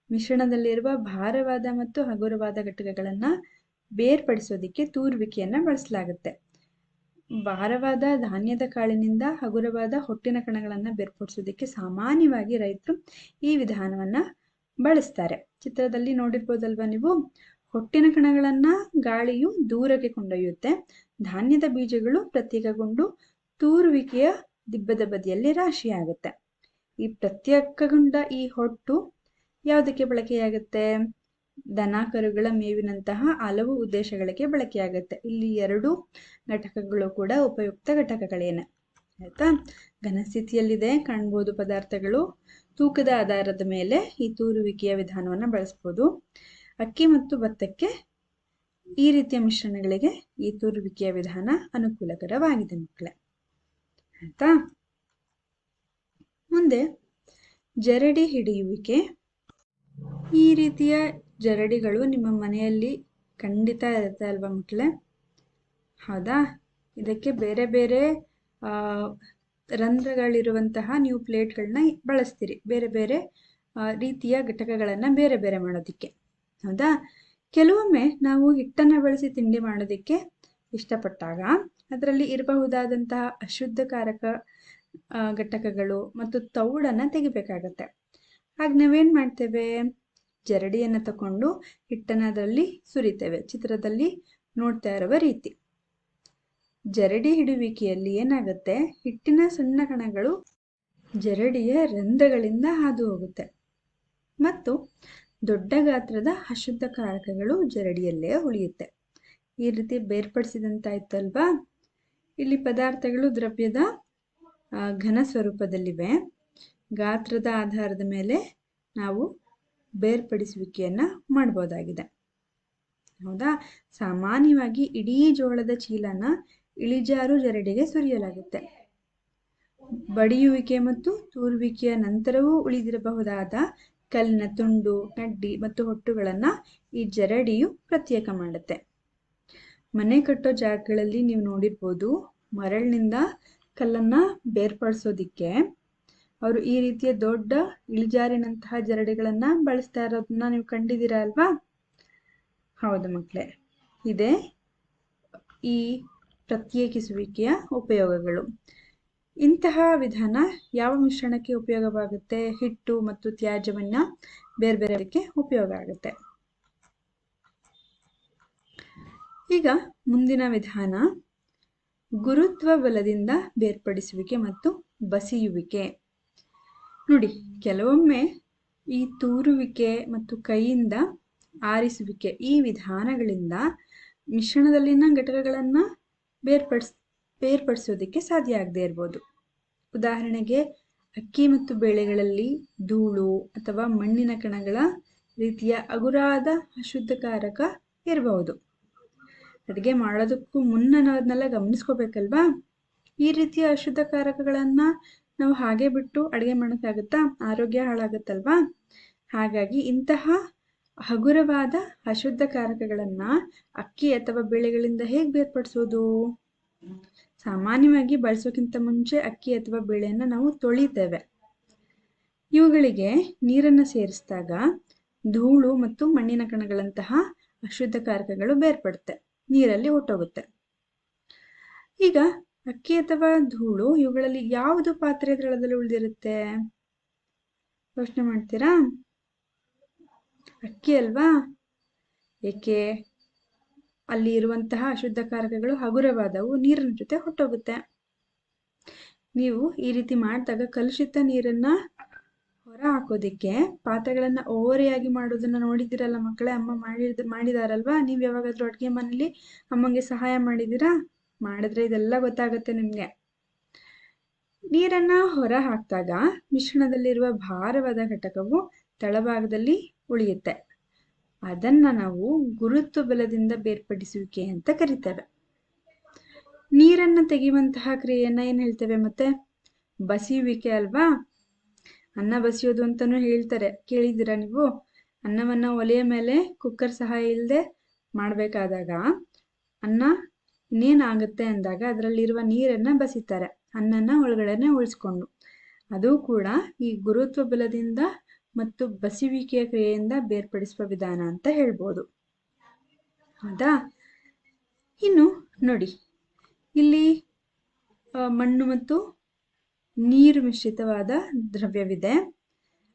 ಮಿಶ್ರಣದಲ್ಲಿರುವ ಭಾರವಾದ ಮತ್ತು ಹಗುರವಾದ ಘಟಕಗಳನ್ನ ಬೇರ್ಪಡಿಸೋದಿಕ್ಕೆ ತೂರುವಿಕೆಯನ್ನ ಬಳಸಲಾಗುತ್ತೆ. ಭಾರವಾದ ಧಾನ್ಯದ ಕಾಳಿನಿಂದ ಹಗುರವಾದ ಹೊಟ್ಟಿನ ಕಣಗಳನ್ನ ಬೇರ್ಪಡಿಸೋದಿಕ್ಕೆ ಸಾಮಾನ್ಯವಾಗಿ ರೈತರು ಈ ವಿಧಾನವನ್ನ ಬಳಸ್ತಾರೆ. ಚಿತ್ರದಲ್ಲಿ ನೋಡಿರ್ಬೋದಲ್ವಾ ನೀವು. ಹೊಟ್ಟಿನ ಕಣಗಳನ್ನ ಗಾಳಿಯು ದೂರಕ್ಕೆ ಕೊಂಡೊಯ್ಯುತ್ತೆ. ಧಾನ್ಯದ ಬೀಜಗಳು ಪ್ರತ್ಯೇಕಗೊಂಡು ತೂರುವಿಕೆಯ ದಿಬ್ಬದ ಬದಿಯಲ್ಲಿ ರಾಶಿಯಾಗುತ್ತೆ. ಈ ಪ್ರತ್ಯೇಕಗೊಂಡ ಈ ಹೊಟ್ಟು ಯಾವುದಕ್ಕೆ ಬಳಕೆಯಾಗುತ್ತೆ? ದನ ಕರುಗಳ ಮೇವಿನಂತಹ ಹಲವು ಉದ್ದೇಶಗಳಿಗೆ ಬಳಕೆಯಾಗುತ್ತೆ. ಇಲ್ಲಿ ಎರಡು ಘಟಕಗಳು ಕೂಡ ಉಪಯುಕ್ತ ಘಟಕಗಳೇನೆ, ಆಯ್ತಾ. ಘನಸ್ಥಿತಿಯಲ್ಲಿದೆ ಕಾಣ್ಬೋದು ಪದಾರ್ಥಗಳು. ತೂಕದ ಆಧಾರದ ಮೇಲೆ ಈ ತೂರುವಿಕೆಯ ವಿಧಾನವನ್ನು ಬಳಸ್ಬೋದು. ಅಕ್ಕಿ ಮತ್ತು ಭತ್ತಕ್ಕೆ ಈ ರೀತಿಯ ಮಿಶ್ರಣಗಳಿಗೆ ಈ ತೂರುವಿಕೆಯ ವಿಧಾನ ಅನುಕೂಲಕರವಾಗಿದೆ ಮಕ್ಕಳೇ, ಆಯ್ತಾ. ಮುಂದೆ ಜರಡಿ ಹಿಡಿಯುವಿಕೆ. ಈ ರೀತಿಯ ಜರಡಿಗಳು ನಿಮ್ಮ ಮನೆಯಲ್ಲಿ ಖಂಡಿತ ಇರುತ್ತೆ ಅಲ್ವಾ ಮಕ್ಕಳೇ? ಹೌದಾ. ಇದಕ್ಕೆ ಬೇರೆ ಬೇರೆ ರಂಧ್ರಗಳಿರುವಂತಹ ನೀವು ಪ್ಲೇಟ್ಗಳನ್ನ ಬಳಸ್ತೀರಿ, ಬೇರೆ ಬೇರೆ ರೀತಿಯ ಘಟಕಗಳನ್ನು ಬೇರೆ ಬೇರೆ ಮಾಡೋದಕ್ಕೆ. ಹೌದಾ. ಕೆಲವೊಮ್ಮೆ ನಾವು ಹಿಟ್ಟನ್ನು ಬಳಸಿ ತಿಂಡಿ ಮಾಡೋದಕ್ಕೆ ಇಷ್ಟಪಟ್ಟಾಗ ಅದರಲ್ಲಿ ಇರಬಹುದಾದಂತಹ ಅಶುದ್ಧಕಾರಕ ಘಟಕಗಳು ಮತ್ತು ತೌಡನ್ನು ತೆಗಿಬೇಕಾಗತ್ತೆ. ಆಗ ನಾವೇನು ಮಾಡ್ತೇವೆ? ಜರಡಿಯನ್ನು ತಗೊಂಡು ಹಿಟ್ಟನ್ನು ಅದರಲ್ಲಿ ಸುರಿತೇವೆ. ಚಿತ್ರದಲ್ಲಿ ನೋಡ್ತಾ ಇರುವ ರೀತಿ. ಜರಡಿ ಹಿಡುವಿಕೆಯಲ್ಲಿ ಏನಾಗುತ್ತೆ? ಹಿಟ್ಟಿನ ಸಣ್ಣ ಕಣಗಳು ಜರಡಿಯ ರಂಧ್ರಗಳಿಂದ ಹಾದು ಹೋಗುತ್ತೆ ಮತ್ತು ದೊಡ್ಡ ಗಾತ್ರದ ಅಶುದ್ಧಕಾರಕಗಳು ಜರಡಿಯಲ್ಲೇ ಉಳಿಯುತ್ತೆ. ಈ ರೀತಿ ಬೇರ್ಪಡಿಸಿದಂತಾಯ್ತಲ್ವಾ. ಇಲ್ಲಿ ಪದಾರ್ಥಗಳು ದ್ರವ್ಯದ ಘನ ಸ್ವರೂಪದಲ್ಲಿವೆ. ಗಾತ್ರದ ಆಧಾರದ ಮೇಲೆ ನಾವು ಬೇರ್ಪಡಿಸುವಿಕೆಯನ್ನು ಮಾಡ್ಬೋದಾಗಿದೆ. ಹೌದಾ. ಸಾಮಾನ್ಯವಾಗಿ ಇಡೀ ಜೋಳದ ಚೀಲನ ಇಳಿಜಾರು ಜರಡಿಗೆ ಸುರಿಯಲಾಗುತ್ತೆ. ಬಡಿಯುವಿಕೆ ಮತ್ತು ತೂರುವಿಕೆಯ ನಂತರವೂ ಉಳಿದಿರಬಹುದಾದ ಕಲ್ಲಿನ ತುಂಡು, ಕಡ್ಡಿ ಮತ್ತು ಹೊಟ್ಟುಗಳನ್ನು ಈ ಜರಡಿಯು ಪ್ರತ್ಯೇಕ ಮಾಡುತ್ತೆ. ಮನೆ ಕಟ್ಟೋ ಜಾಗಗಳಲ್ಲಿ ನೀವು ನೋಡಿರ್ಬೋದು, ಮರಳಿನಿಂದ ಕಲ್ಲನ್ನು ಬೇರ್ಪಡಿಸೋದಿಕ್ಕೆ ಅವರು ಈ ರೀತಿಯ ದೊಡ್ಡ ಇಳಿಜಾರಿನಂತಹ ಜರಡಿಗಳನ್ನು ಬಳಸ್ತಾ ಇರೋದನ್ನ ನೀವು ಕಂಡಿದ್ದೀರಾ ಅಲ್ವಾ? ಹೌದು ಮಕ್ಕಳೇ, ಇದೇ ಈ ಪ್ರತ್ಯೇಕಿಸುವಿಕೆಯ ಉಪಯೋಗಗಳು. ಇಂತಹ ವಿಧಾನ ಯಾವ ಮಿಶ್ರಣಕ್ಕೆ ಉಪಯೋಗವಾಗುತ್ತೆ? ಹಿಟ್ಟು ಮತ್ತು ತ್ಯಾಜ್ಯವನ್ನು ಬೇರೆ ಬೇರೆದಕ್ಕೆ ಉಪಯೋಗ ಆಗುತ್ತೆ. ಈಗ ಮುಂದಿನ ವಿಧಾನ ಗುರುತ್ವ ಬಲದಿಂದ ಬೇರ್ಪಡಿಸುವಿಕೆ ಮತ್ತು ಬಸಿಯುವಿಕೆ. ನೋಡಿ, ಕೆಲವೊಮ್ಮೆ ಈ ತೂರುವಿಕೆ ಮತ್ತು ಕೈಯಿಂದ ಆರಿಸುವಿಕೆ ಈ ವಿಧಾನಗಳಿಂದ ಮಿಶ್ರಣದಲ್ಲಿನ ಘಟಕಗಳನ್ನು ಬೇರ್ಪಡಿಸೋದಕ್ಕೆ ಸಾಧ್ಯ ಆಗದೆ ಇರ್ಬೋದು. ಉದಾಹರಣೆಗೆ ಅಕ್ಕಿ ಮತ್ತು ಬೇಳೆಗಳಲ್ಲಿ ಧೂಳು ಅಥವಾ ಮಣ್ಣಿನ ಕಣಗಳ ರೀತಿಯ ಹಗುರಾದ ಅಶುದ್ಧಕಾರಕ ಇರಬಹುದು. ಅಡುಗೆ ಮಾಡೋದಕ್ಕೂ ಮುನ್ನ ನಾವು ಅದನ್ನೆಲ್ಲ ಗಮನಿಸ್ಕೋಬೇಕಲ್ವಾ? ಈ ರೀತಿಯ ಅಶುದ್ಧಕಾರಕಗಳನ್ನು ನಾವು ಹಾಗೆ ಬಿಟ್ಟು ಅಡುಗೆ ಮಾಡೋಕ್ಕಾಗುತ್ತಾ? ಆರೋಗ್ಯ ಹಾಳಾಗುತ್ತಲ್ವಾ? ಹಾಗಾಗಿ ಇಂತಹ ಹಗುರವಾದ ಅಶುದ್ಧಕಾರಕಗಳನ್ನು ಅಕ್ಕಿ ಅಥವಾ ಬೇಳೆಗಳಿಂದ ಹೇಗೆ ಬೇರ್ಪಡಿಸೋದು? ಸಾಮಾನ್ಯವಾಗಿ ಬಳಸೋಕ್ಕಿಂತ ಮುಂಚೆ ಅಕ್ಕಿ ಅಥವಾ ಬೇಳೆಯನ್ನು ನಾವು ತೊಳಿತೇವೆ. ಇವುಗಳಿಗೆ ನೀರನ್ನು ಸೇರಿಸಿದಾಗ ಧೂಳು ಮತ್ತು ಮಣ್ಣಿನ ಕಣಗಳಂತಹ ಅಶುದ್ಧಕಾರಕಗಳು ಬೇರ್ಪಡುತ್ತೆ, ನೀರಲ್ಲಿ ಹೊಟ್ಟೋಗುತ್ತೆ. ಈಗ ಅಕ್ಕಿ ಅಥವಾ ಧೂಳು ಇವುಗಳಲ್ಲಿ ಯಾವುದು ಪಾತ್ರೆಯ ತಳದಲ್ಲಿ ಉಳಿದಿರುತ್ತೆ? ಯೋಚನೆ ಮಾಡ್ತೀರಾ? ಅಕ್ಕಿ ಅಲ್ವಾ? ಏಕೆ? ಅಲ್ಲಿ ಇರುವಂತಹ ಅಶುದ್ಧಕಾರಕಗಳು ಹಗುರವಾದವು, ನೀರಿನ ಜೊತೆ ಹೊಟ್ಟೋಗುತ್ತೆ. ನೀವು ಈ ರೀತಿ ಮಾಡಿದಾಗ ಕಲುಷಿತ ನೀರನ್ನ ಹೊರ ಹಾಕೋದಿಕ್ಕೆ ಪಾತ್ರೆಗಳನ್ನ ಓರೆಯಾಗಿ ಮಾಡೋದನ್ನ ನೋಡಿದ್ದೀರಲ್ಲ ಮಕ್ಕಳೇ? ಅಮ್ಮ ಮಾಡಿದಾರಲ್ವಾ? ನೀವು ಯಾವಾಗಾದ್ರೂ ಅಡುಗೆ ಮನೇಲಿ ಅಮ್ಮಂಗೆ ಸಹಾಯ ಮಾಡಿದ್ದೀರಾ? ಮಾಡಿದ್ರೆ ಇದೆಲ್ಲ ಗೊತ್ತಾಗುತ್ತೆ ನಿಮ್ಗೆ. ನೀರನ್ನ ಹೊರ ಹಾಕಿದಾಗ ಮಿಶ್ರಣದಲ್ಲಿರುವ ಭಾರವಾದ ಘಟಕವು ತಳಭಾಗದಲ್ಲಿ ಉಳಿಯುತ್ತೆ. ಅದನ್ನ ನಾವು ಗುರುತ್ವ ಬಲದಿಂದ ಬೇರ್ಪಡಿಸುವಿಕೆ ಅಂತ ಕರಿತೇವೆ. ನೀರನ್ನ ತೆಗೆಯುವಂತಹ ಕ್ರಿಯೆಯನ್ನ ಏನ್ ಹೇಳ್ತೇವೆ ಮತ್ತೆ? ಬಸಿಯುವಿಕೆ ಅಲ್ವಾ? ಅನ್ನ ಬಸಿಯೋದು ಅಂತಾನೂ ಹೇಳ್ತಾರೆ, ಕೇಳಿದ್ದೀರಾ ನೀವು? ಅನ್ನವನ್ನ ಒಲೆಯ ಮೇಲೆ ಕುಕ್ಕರ್ ಸಹಾಯ ಇಲ್ಲದೆ ಮಾಡಬೇಕಾದಾಗ ಅನ್ನ ಇನ್ನೇನಾಗುತ್ತೆ ಅಂದಾಗ ಅದರಲ್ಲಿರುವ ನೀರನ್ನ ಬಸಿತಾರೆ, ಅನ್ನನ ಒಳಗಡೆನೆ ಉಳಿಸ್ಕೊಂಡು. ಅದು ಕೂಡ ಈ ಗುರುತ್ವ ಬಲದಿಂದ ಮತ್ತು ಬಸಿಯುವಿಕೆಯ ಕ್ರಿಯೆಯಿಂದ ಬೇರ್ಪಡಿಸುವ ವಿಧಾನ ಅಂತ ಹೇಳ್ಬೋದು. ಹೌದಾ? ಇನ್ನು ನೋಡಿ, ಇಲ್ಲಿ ಮಣ್ಣು ಮತ್ತು ನೀರು ಮಿಶ್ರಿತವಾದ ದ್ರವ್ಯವಿದೆ.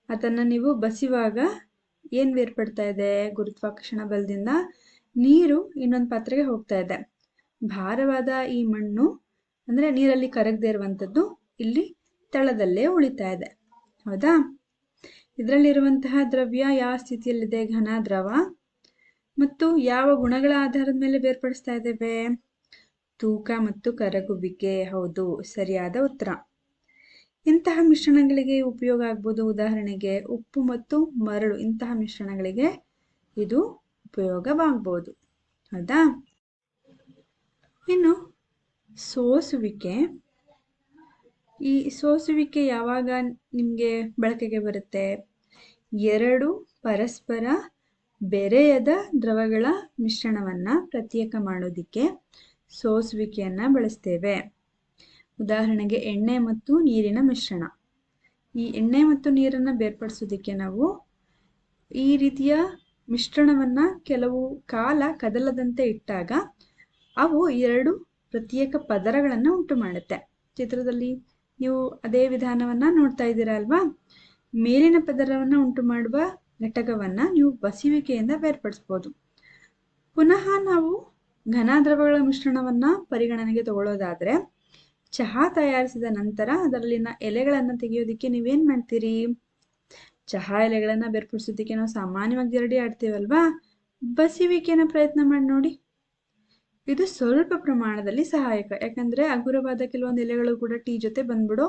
ಅದನ್ನು ನೀವು ಬಸಿಯುವಾಗ ಏನು ಬೇರ್ಪಡ್ತಾ ಇದೆ? ಗುರುತ್ವಾಕರ್ಷಣ ಬಲದಿಂದ ನೀರು ಇನ್ನೊಂದು ಪಾತ್ರೆಗೆ ಹೋಗ್ತಾ ಇದೆ. ಭಾರವಾದ ಈ ಮಣ್ಣು ಅಂದರೆ ನೀರಲ್ಲಿ ಕರಗದೇ ಇರುವಂಥದ್ದು ಇಲ್ಲಿ ತಳದಲ್ಲೇ ಉಳಿತಾ ಇದೆ. ಹೌದಾ? ಇದರಲ್ಲಿರುವಂತಹ ದ್ರವ್ಯ ಯಾವ ಸ್ಥಿತಿಯಲ್ಲಿದೆ? ಘನ, ದ್ರವ. ಮತ್ತು ಯಾವ ಗುಣಗಳ ಆಧಾರದ ಮೇಲೆ ಬೇರ್ಪಡಿಸ್ತಾ ಇದ್ದೇವೆ? ತೂಕ ಮತ್ತು ಕರಗುವಿಕೆ. ಹೌದು, ಸರಿಯಾದ ಉತ್ತರ. ಇಂತಹ ಮಿಶ್ರಣಗಳಿಗೆ ಉಪಯೋಗ ಆಗ್ಬೋದು. ಉದಾಹರಣೆಗೆ ಉಪ್ಪು ಮತ್ತು ಮರಳು, ಇಂತಹ ಮಿಶ್ರಣಗಳಿಗೆ ಇದು ಉಪಯೋಗವಾಗ್ಬೋದು. ಹೌದಾ? ಇನ್ನು ಸೋಸುವಿಕೆ. ಈ ಸೋಸುವಿಕೆ ಯಾವಾಗ ನಿಮಗೆ ಬಳಕೆಗೆ ಬರುತ್ತೆ? ಎರಡು ಪರಸ್ಪರ ಬೆರೆಯದ ದ್ರವಗಳ ಮಿಶ್ರಣವನ್ನ ಪ್ರತ್ಯೇಕ ಮಾಡೋದಿಕ್ಕೆ ಸೋಸುವಿಕೆಯನ್ನ ಬಳಸ್ತೇವೆ. ಉದಾಹರಣೆಗೆ ಎಣ್ಣೆ ಮತ್ತು ನೀರಿನ ಮಿಶ್ರಣ. ಈ ಎಣ್ಣೆ ಮತ್ತು ನೀರನ್ನು ಬೇರ್ಪಡಿಸೋದಕ್ಕೆ ನಾವು ಈ ರೀತಿಯ ಮಿಶ್ರಣವನ್ನ ಕೆಲವು ಕಾಲ ಕದಲದಂತೆ ಇಟ್ಟಾಗ ಅವು ಎರಡು ಪ್ರತ್ಯೇಕ ಪದರಗಳನ್ನು ಉಂಟು ಮಾಡುತ್ತೆ. ಚಿತ್ರದಲ್ಲಿ ನೀವು ಅದೇ ವಿಧಾನವನ್ನ ನೋಡ್ತಾ ಇದ್ದೀರಾ ಅಲ್ವಾ? ಮೇಲಿನ ಪದರವನ್ನ ಉಂಟು ಮಾಡುವ ಘಟಕವನ್ನ ನೀವು ಬಸಿಯುವಿಕೆಯಿಂದ ಬೇರ್ಪಡಿಸ್ಬೋದು. ಪುನಃ ನಾವು ಘನ ದ್ರವಗಳ ಮಿಶ್ರಣವನ್ನ ಪರಿಗಣನೆಗೆ ತಗೊಳ್ಳೋದಾದ್ರೆ, ಚಹಾ ತಯಾರಿಸಿದ ನಂತರ ಅದರಲ್ಲಿನ ಎಲೆಗಳನ್ನು ತೆಗೆಯೋದಿಕ್ಕೆ ನೀವೇನ್ ಮಾಡ್ತೀರಿ? ಚಹಾ ಎಲೆಗಳನ್ನ ಬೇರ್ಪಡಿಸೋದಿಕ್ಕೆ ನಾವು ಸಾಮಾನ್ಯವಾಗಿ ಜರಡಿ ಆಡ್ತೀವಲ್ವಾ? ಬಸಿಯುವಿಕೆನ ಪ್ರಯತ್ನ ಮಾಡಿ ನೋಡಿ. ಇದು ಸ್ವಲ್ಪ ಪ್ರಮಾಣದಲ್ಲಿ ಸಹಾಯಕ, ಯಾಕಂದ್ರೆ ಹಗುರವಾದ ಕೆಲವೊಂದು ಎಲೆಗಳು ಕೂಡ ಟೀ ಜೊತೆ ಬಂದ್ಬಿಡೋ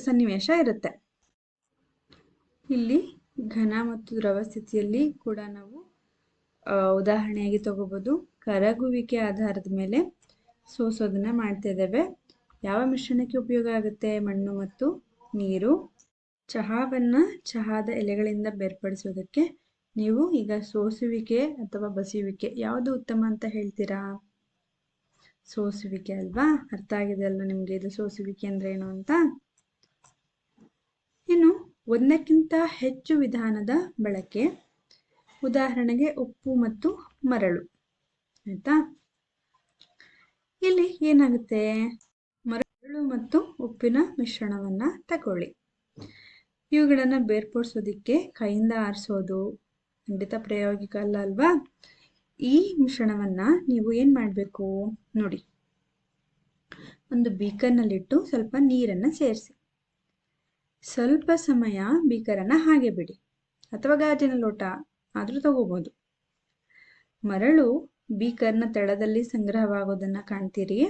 ಸನ್ನಿವೇಶ ಇರುತ್ತೆ. ಇಲ್ಲಿ ಘನ ಮತ್ತು ದ್ರವ ಸ್ಥಿತಿಯಲ್ಲಿ ಕೂಡ ನಾವು ಉದಾಹರಣೆಯಾಗಿ ತಗೋಬಹುದು. ಕರಗುವಿಕೆ ಆಧಾರದ ಮೇಲೆ ಸೋಸೋದನ್ನ ಮಾಡ್ತಾ ಇದ್ದೇವೆ. ಯಾವ ಮಿಶ್ರಣಕ್ಕೆ ಉಪಯೋಗ ಆಗುತ್ತೆ? ಮಣ್ಣು ಮತ್ತು ನೀರು. ಚಹಾವನ್ನ ಚಹಾದ ಎಲೆಗಳಿಂದ ಬೇರ್ಪಡಿಸೋದಕ್ಕೆ ನೀವು ಈಗ ಸೋಸುವಿಕೆ ಅಥವಾ ಬಸಿಯುವಿಕೆ ಯಾವುದು ಉತ್ತಮ ಅಂತ ಹೇಳ್ತೀರಾ? ಸೋಸುವಿಕೆ ಅಲ್ವಾ? ಅರ್ಥ ಆಗಿದೆ ಅಲ್ವಾ ನಿಮ್ಗೆ ಇದು ಸೋಸುವಿಕೆ ಅಂದ್ರೆ ಏನು ಅಂತ? ಇನ್ನು ಒಂದಕ್ಕಿಂತ ಹೆಚ್ಚು ವಿಧಾನದ ಬಳಕೆ. ಉದಾಹರಣೆಗೆ ಉಪ್ಪು ಮತ್ತು ಮರಳು. ಆಯ್ತಾ? ಇಲ್ಲಿ ಏನಾಗುತ್ತೆ? ಮರಳು ಮತ್ತು ಉಪ್ಪಿನ ಮಿಶ್ರಣವನ್ನ ತಗೊಳ್ಳಿ. ಇವುಗಳನ್ನ ಬೇರ್ಪಡಿಸೋದಿಕ್ಕೆ ಕೈಯಿಂದ ಆರಿಸೋದು ಖಂಡಿತ ಪ್ರಾಯೋಗಿಕ ಅಲ್ಲ ಅಲ್ವಾ? ಈ ಮಿಶ್ರಣವನ್ನ ನೀವು ಏನ್ ಮಾಡ್ಬೇಕು ನೋಡಿ, ಒಂದು ಬೀಕರ್ನಲ್ಲಿಟ್ಟು ಸ್ವಲ್ಪ ನೀರನ್ನ ಸೇರಿಸಿ, ಸ್ವಲ್ಪ ಸಮಯ ಬೀಕರನ್ನ ಹಾಗೆ ಬಿಡಿ, ಅಥವಾ ಗಾಜಿನ ಲೋಟ ಆದ್ರೂ ತಗೋಬಹುದು. ಮರಳು ಬೀಕರ್ನ ತಳದಲ್ಲಿ ಸಂಗ್ರಹವಾಗೋದನ್ನ ಕಾಣ್ತೀರಿ.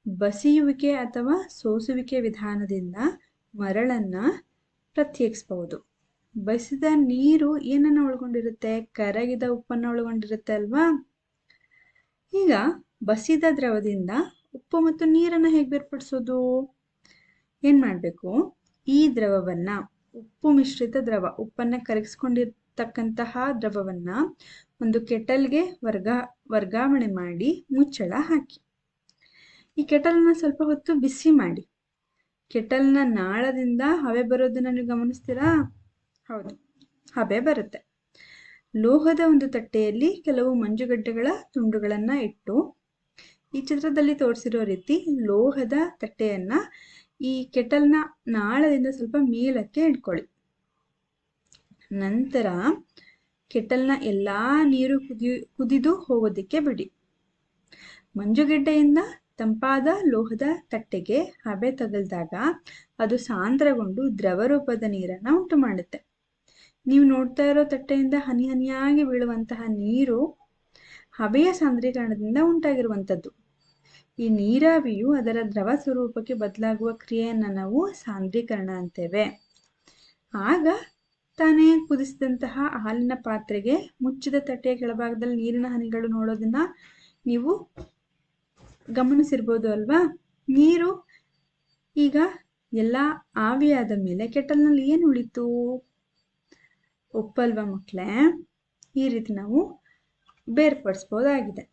ಬಸಿಯುವಿಕೆ ಅಥವಾ ಸೋಸುವಿಕೆ ವಿಧಾನದಿಂದ ಮರಳನ್ನ ಪ್ರತ್ಯೇಕಿಸಬಹುದು. ಬಸಿದ ನೀರು ಏನನ್ನ ಒಳಗೊಂಡಿರುತ್ತೆ? ಕರಗಿದ ಉಪ್ಪನ್ನ ಒಳಗೊಂಡಿರುತ್ತೆ ಅಲ್ವಾ? ಈಗ ಬಸಿದ ದ್ರವದಿಂದ ಉಪ್ಪು ಮತ್ತು ನೀರನ್ನ ಹೇಗೆ ಬೇರ್ಪಡಿಸೋದು? ಏನ್ ಮಾಡ್ಬೇಕು? ಈ ದ್ರವವನ್ನ, ಉಪ್ಪು ಮಿಶ್ರಿತ ದ್ರವ, ಉಪ್ಪನ್ನ ಕರಗಿಸ್ಕೊಂಡಿರ್ತಕ್ಕಂತಹ ದ್ರವವನ್ನ ಒಂದು ಕೆಟಲ್ಗೆ ವರ್ಗಾವಣೆ ಮಾಡಿ ಮುಚ್ಚಳ ಹಾಕಿ. ಈ ಕೆಟಲ್ನ ಸ್ವಲ್ಪ ಹೊತ್ತು ಬಿಸಿ ಮಾಡಿ. ಕೆಟಲ್ನ ನಾಳದಿಂದ ಹಬೆ ಬರೋದನ್ನ ನೀವು ಗಮನಿಸ್ತೀರಾ? ಹೌದು, ಹಬೆ ಬರುತ್ತೆ. ಲೋಹದ ಒಂದು ತಟ್ಟೆಯಲ್ಲಿ ಕೆಲವು ಮಂಜುಗಡ್ಡೆಗಳ ತುಂಡುಗಳನ್ನ ಇಟ್ಟು, ಈ ಚಿತ್ರದಲ್ಲಿ ತೋರಿಸಿರೋ ರೀತಿ ಲೋಹದ ತಟ್ಟೆಯನ್ನ ಈ ಕೆಟಲ್ನ ನಾಳದಿಂದ ಸ್ವಲ್ಪ ಮೇಲಕ್ಕೆ ಇಟ್ಕೊಳ್ಳಿ. ನಂತರ ಕೆಟಲ್ನ ಎಲ್ಲಾ ನೀರು ಕುದಿದು ಹೋಗೋದಕ್ಕೆ ಬಿಡಿ. ಮಂಜುಗೆಡ್ಡೆಯಿಂದ ತಂಪಾದ ಲೋಹದ ತಟ್ಟೆಗೆ ಹಬೆ ತಗಲ್ದಾಗ ಅದು ಸಾಂದ್ರಗೊಂಡು ದ್ರವ ರೂಪದ ನೀರನ್ನು ಉಂಟು ಮಾಡುತ್ತೆ. ನೀವು ನೋಡ್ತಾ ಇರೋ ತಟ್ಟೆಯಿಂದ ಹನಿ ಹನಿಯಾಗಿ ಬೀಳುವಂತಹ ನೀರು ಹಬೆಯ ಸಾಂದ್ರೀಕರಣದಿಂದ ಉಂಟಾಗಿರುವಂಥದ್ದು. ಈ ನೀರಾವಿಯು ಅದರ ದ್ರವ ಸ್ವರೂಪಕ್ಕೆ ಬದಲಾಗುವ ಕ್ರಿಯೆಯನ್ನು ನಾವು ಸಾಂದ್ರೀಕರಣ ಅಂತೇವೆ. ಆಗ ತಾನೇ ಕುದಿಸಿದಂತಹ ಹಾಲಿನ ಪಾತ್ರೆಗೆ ಮುಚ್ಚಿದ ತಟ್ಟೆಯ ಕೆಳಭಾಗದಲ್ಲಿ ನೀರಿನ ಹನಿಗಳು ನೋಡೋದನ್ನ ನೀವು ಗಮನಿಸಿರ್ಬೋದು ಅಲ್ವಾ. ನೀರು ಈಗ ಎಲ್ಲ ಆವಿಯಾದ ಮೇಲೆ ಕೆಟಲ್ನಲ್ಲಿ ಏನು ಉಳಿತು? ಉಪ್ಪಲ್ವಾ ಮಕ್ಕಳೇ? ಈ ರೀತಿ ನಾವು ಬೇರ್ಪಡಿಸ್ಬೋದಾಗಿದೆ,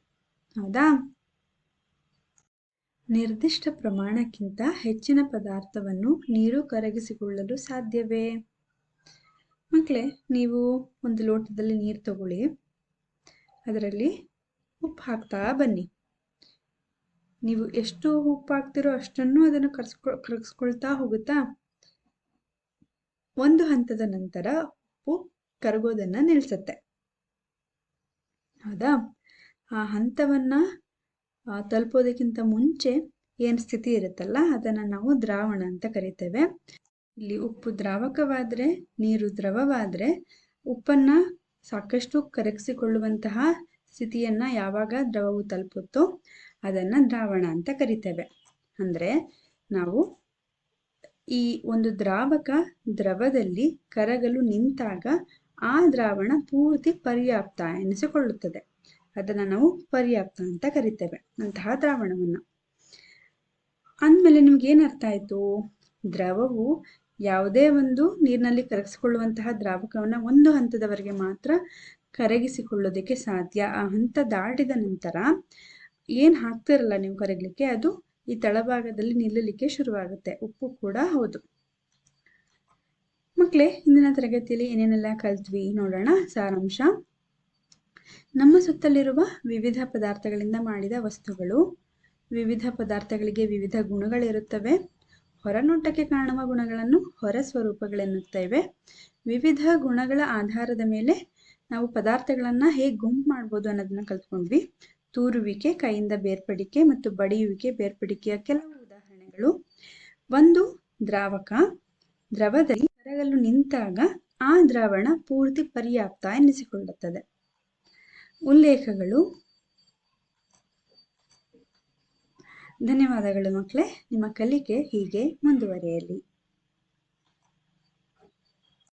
ಹೌದಾ? ನಿರ್ದಿಷ್ಟ ಪ್ರಮಾಣಕ್ಕಿಂತ ಹೆಚ್ಚಿನ ಪದಾರ್ಥವನ್ನು ನೀರು ಕರಗಿಸಿಕೊಳ್ಳಲು ಸಾಧ್ಯವೇ? ಮಕ್ಕಳೇ, ನೀವು ಒಂದು ಲೋಟದಲ್ಲಿ ನೀರು ತಗೊಳ್ಳಿ, ಅದರಲ್ಲಿ ಉಪ್ಪು ಹಾಕ್ತಾ ಬನ್ನಿ. ನೀವು ಎಷ್ಟು ಉಪ್ಪು ಹಾಕ್ತಿರೋ ಅಷ್ಟನ್ನು ಅದನ್ನು ಕರಗಿಸ್ಕೊಳ್ತಾ ಹೋಗುತ್ತಾ? ಒಂದು ಹಂತದ ನಂತರ ಉಪ್ಪು ಕರಗೋದನ್ನ ನಿಲ್ಲಿಸುತ್ತೆ, ಹೌದಾ? ಆ ಹಂತವನ್ನ ತಲುಪೋದಕ್ಕಿಂತ ಮುಂಚೆ ಏನು ಸ್ಥಿತಿ ಇರುತ್ತಲ್ಲ, ಅದನ್ನು ನಾವು ದ್ರಾವಣ ಅಂತ ಕರಿತೇವೆ. ಇಲ್ಲಿ ಉಪ್ಪು ದ್ರಾವಕವಾದರೆ, ನೀರು ದ್ರವವಾದರೆ, ಉಪ್ಪನ್ನ ಸಾಕಷ್ಟು ಕರಗಿಸಿಕೊಳ್ಳುವಂತಹ ಸ್ಥಿತಿಯನ್ನ ಯಾವಾಗ ದ್ರವವು ತಲುಪುತ್ತೋ ಅದನ್ನ ದ್ರಾವಣ ಅಂತ ಕರಿತೇವೆ. ಅಂದ್ರೆ ನಾವು ಈ ಒಂದು ದ್ರಾವಕ ದ್ರವದಲ್ಲಿ ಕರಗಲು ನಿಂತಾಗ ಆ ದ್ರಾವಣ ಪೂರ್ತಿ ಪರ್ಯಾಪ್ತ ಎನಿಸಿಕೊಳ್ಳುತ್ತದೆ. ಅದನ್ನ ನಾವು ಪರ್ಯಾಪ್ತ ಅಂತ ಕರಿತೇವೆ, ಅಂತಹ ದ್ರಾವಣವನ್ನ. ಅಂದಮೇಲೆ ನಿಮ್ಗೆ ಏನ್ ಅರ್ಥ ಆಯ್ತು? ದ್ರವವು ಯಾವುದೇ ಒಂದು ನೀರಿನಲ್ಲಿ ಕರಗಿಸಿಕೊಳ್ಳುವಂತಹ ದ್ರಾವಕವನ್ನ ಒಂದು ಹಂತದವರೆಗೆ ಮಾತ್ರ ಕರಗಿಸಿಕೊಳ್ಳೋದಕ್ಕೆ ಸಾಧ್ಯ. ಆ ಹಂತ ದಾಟಿದ ನಂತರ ಏನ್ ಹಾಕ್ತಿರಲ್ಲ ನೀವು ಕರಗಲಿಕ್ಕೆ, ಅದು ಈ ತಳಭಾಗದಲ್ಲಿ ನಿಲ್ಲಲಿಕ್ಕೆ ಶುರುವಾಗುತ್ತೆ. ಉಪ್ಪು ಕೂಡ ಹೌದು. ಮಕ್ಕಳೇ, ಇಂದಿನ ತರಗತಿಯಲ್ಲಿ ಏನೇನೆಲ್ಲ ಕಲ್ತ್ವಿ ನೋಡೋಣ. ಸಾರಾಂಶ: ನಮ್ಮ ಸುತ್ತಲಿರುವ ವಿವಿಧ ಪದಾರ್ಥಗಳಿಂದ ಮಾಡಿದ ವಸ್ತುಗಳು. ವಿವಿಧ ಪದಾರ್ಥಗಳಿಗೆ ವಿವಿಧ ಗುಣಗಳಿರುತ್ತವೆ. ಹೊರನೋಟಕ್ಕೆ ಕಾಣುವ ಗುಣಗಳನ್ನು ಹೊರ ಸ್ವರೂಪಗಳೆನ್ನುತ್ತೇವೆ. ವಿವಿಧ ಗುಣಗಳ ಆಧಾರದ ಮೇಲೆ ನಾವು ಪದಾರ್ಥಗಳನ್ನ ಹೇಗೆ ಗುಂಪು ಮಾಡ್ಬೋದು ಅನ್ನೋದನ್ನ ಕಲ್ತ್ಕೊಂಡ್ವಿ. ತೂರುವಿಕೆ, ಕೈಯಿಂದ ಬೇರ್ಪಡಿಕೆ ಮತ್ತು ಬಡಿಯುವಿಕೆ ಬೇರ್ಪಡಿಕೆಯ ಕೆಲವು ಉದಾಹರಣೆಗಳು. ಒಂದು ದ್ರಾವಕ ದ್ರವದಲ್ಲಿ ಕರಗಲು ನಿಂತಾಗ ಆ ದ್ರಾವಣ ಪೂರ್ತಿ ಪರ್ಯಾಪ್ತ ಎನಿಸಿಕೊಳ್ಳುತ್ತದೆ. ಉಲ್ಲೇಖಗಳು. ಧನ್ಯವಾದಗಳು ಮಕ್ಕಳೇ. ನಿಮ್ಮ ಕಲಿಕೆ ಹೀಗೆ ಮುಂದುವರಿಯಲಿ.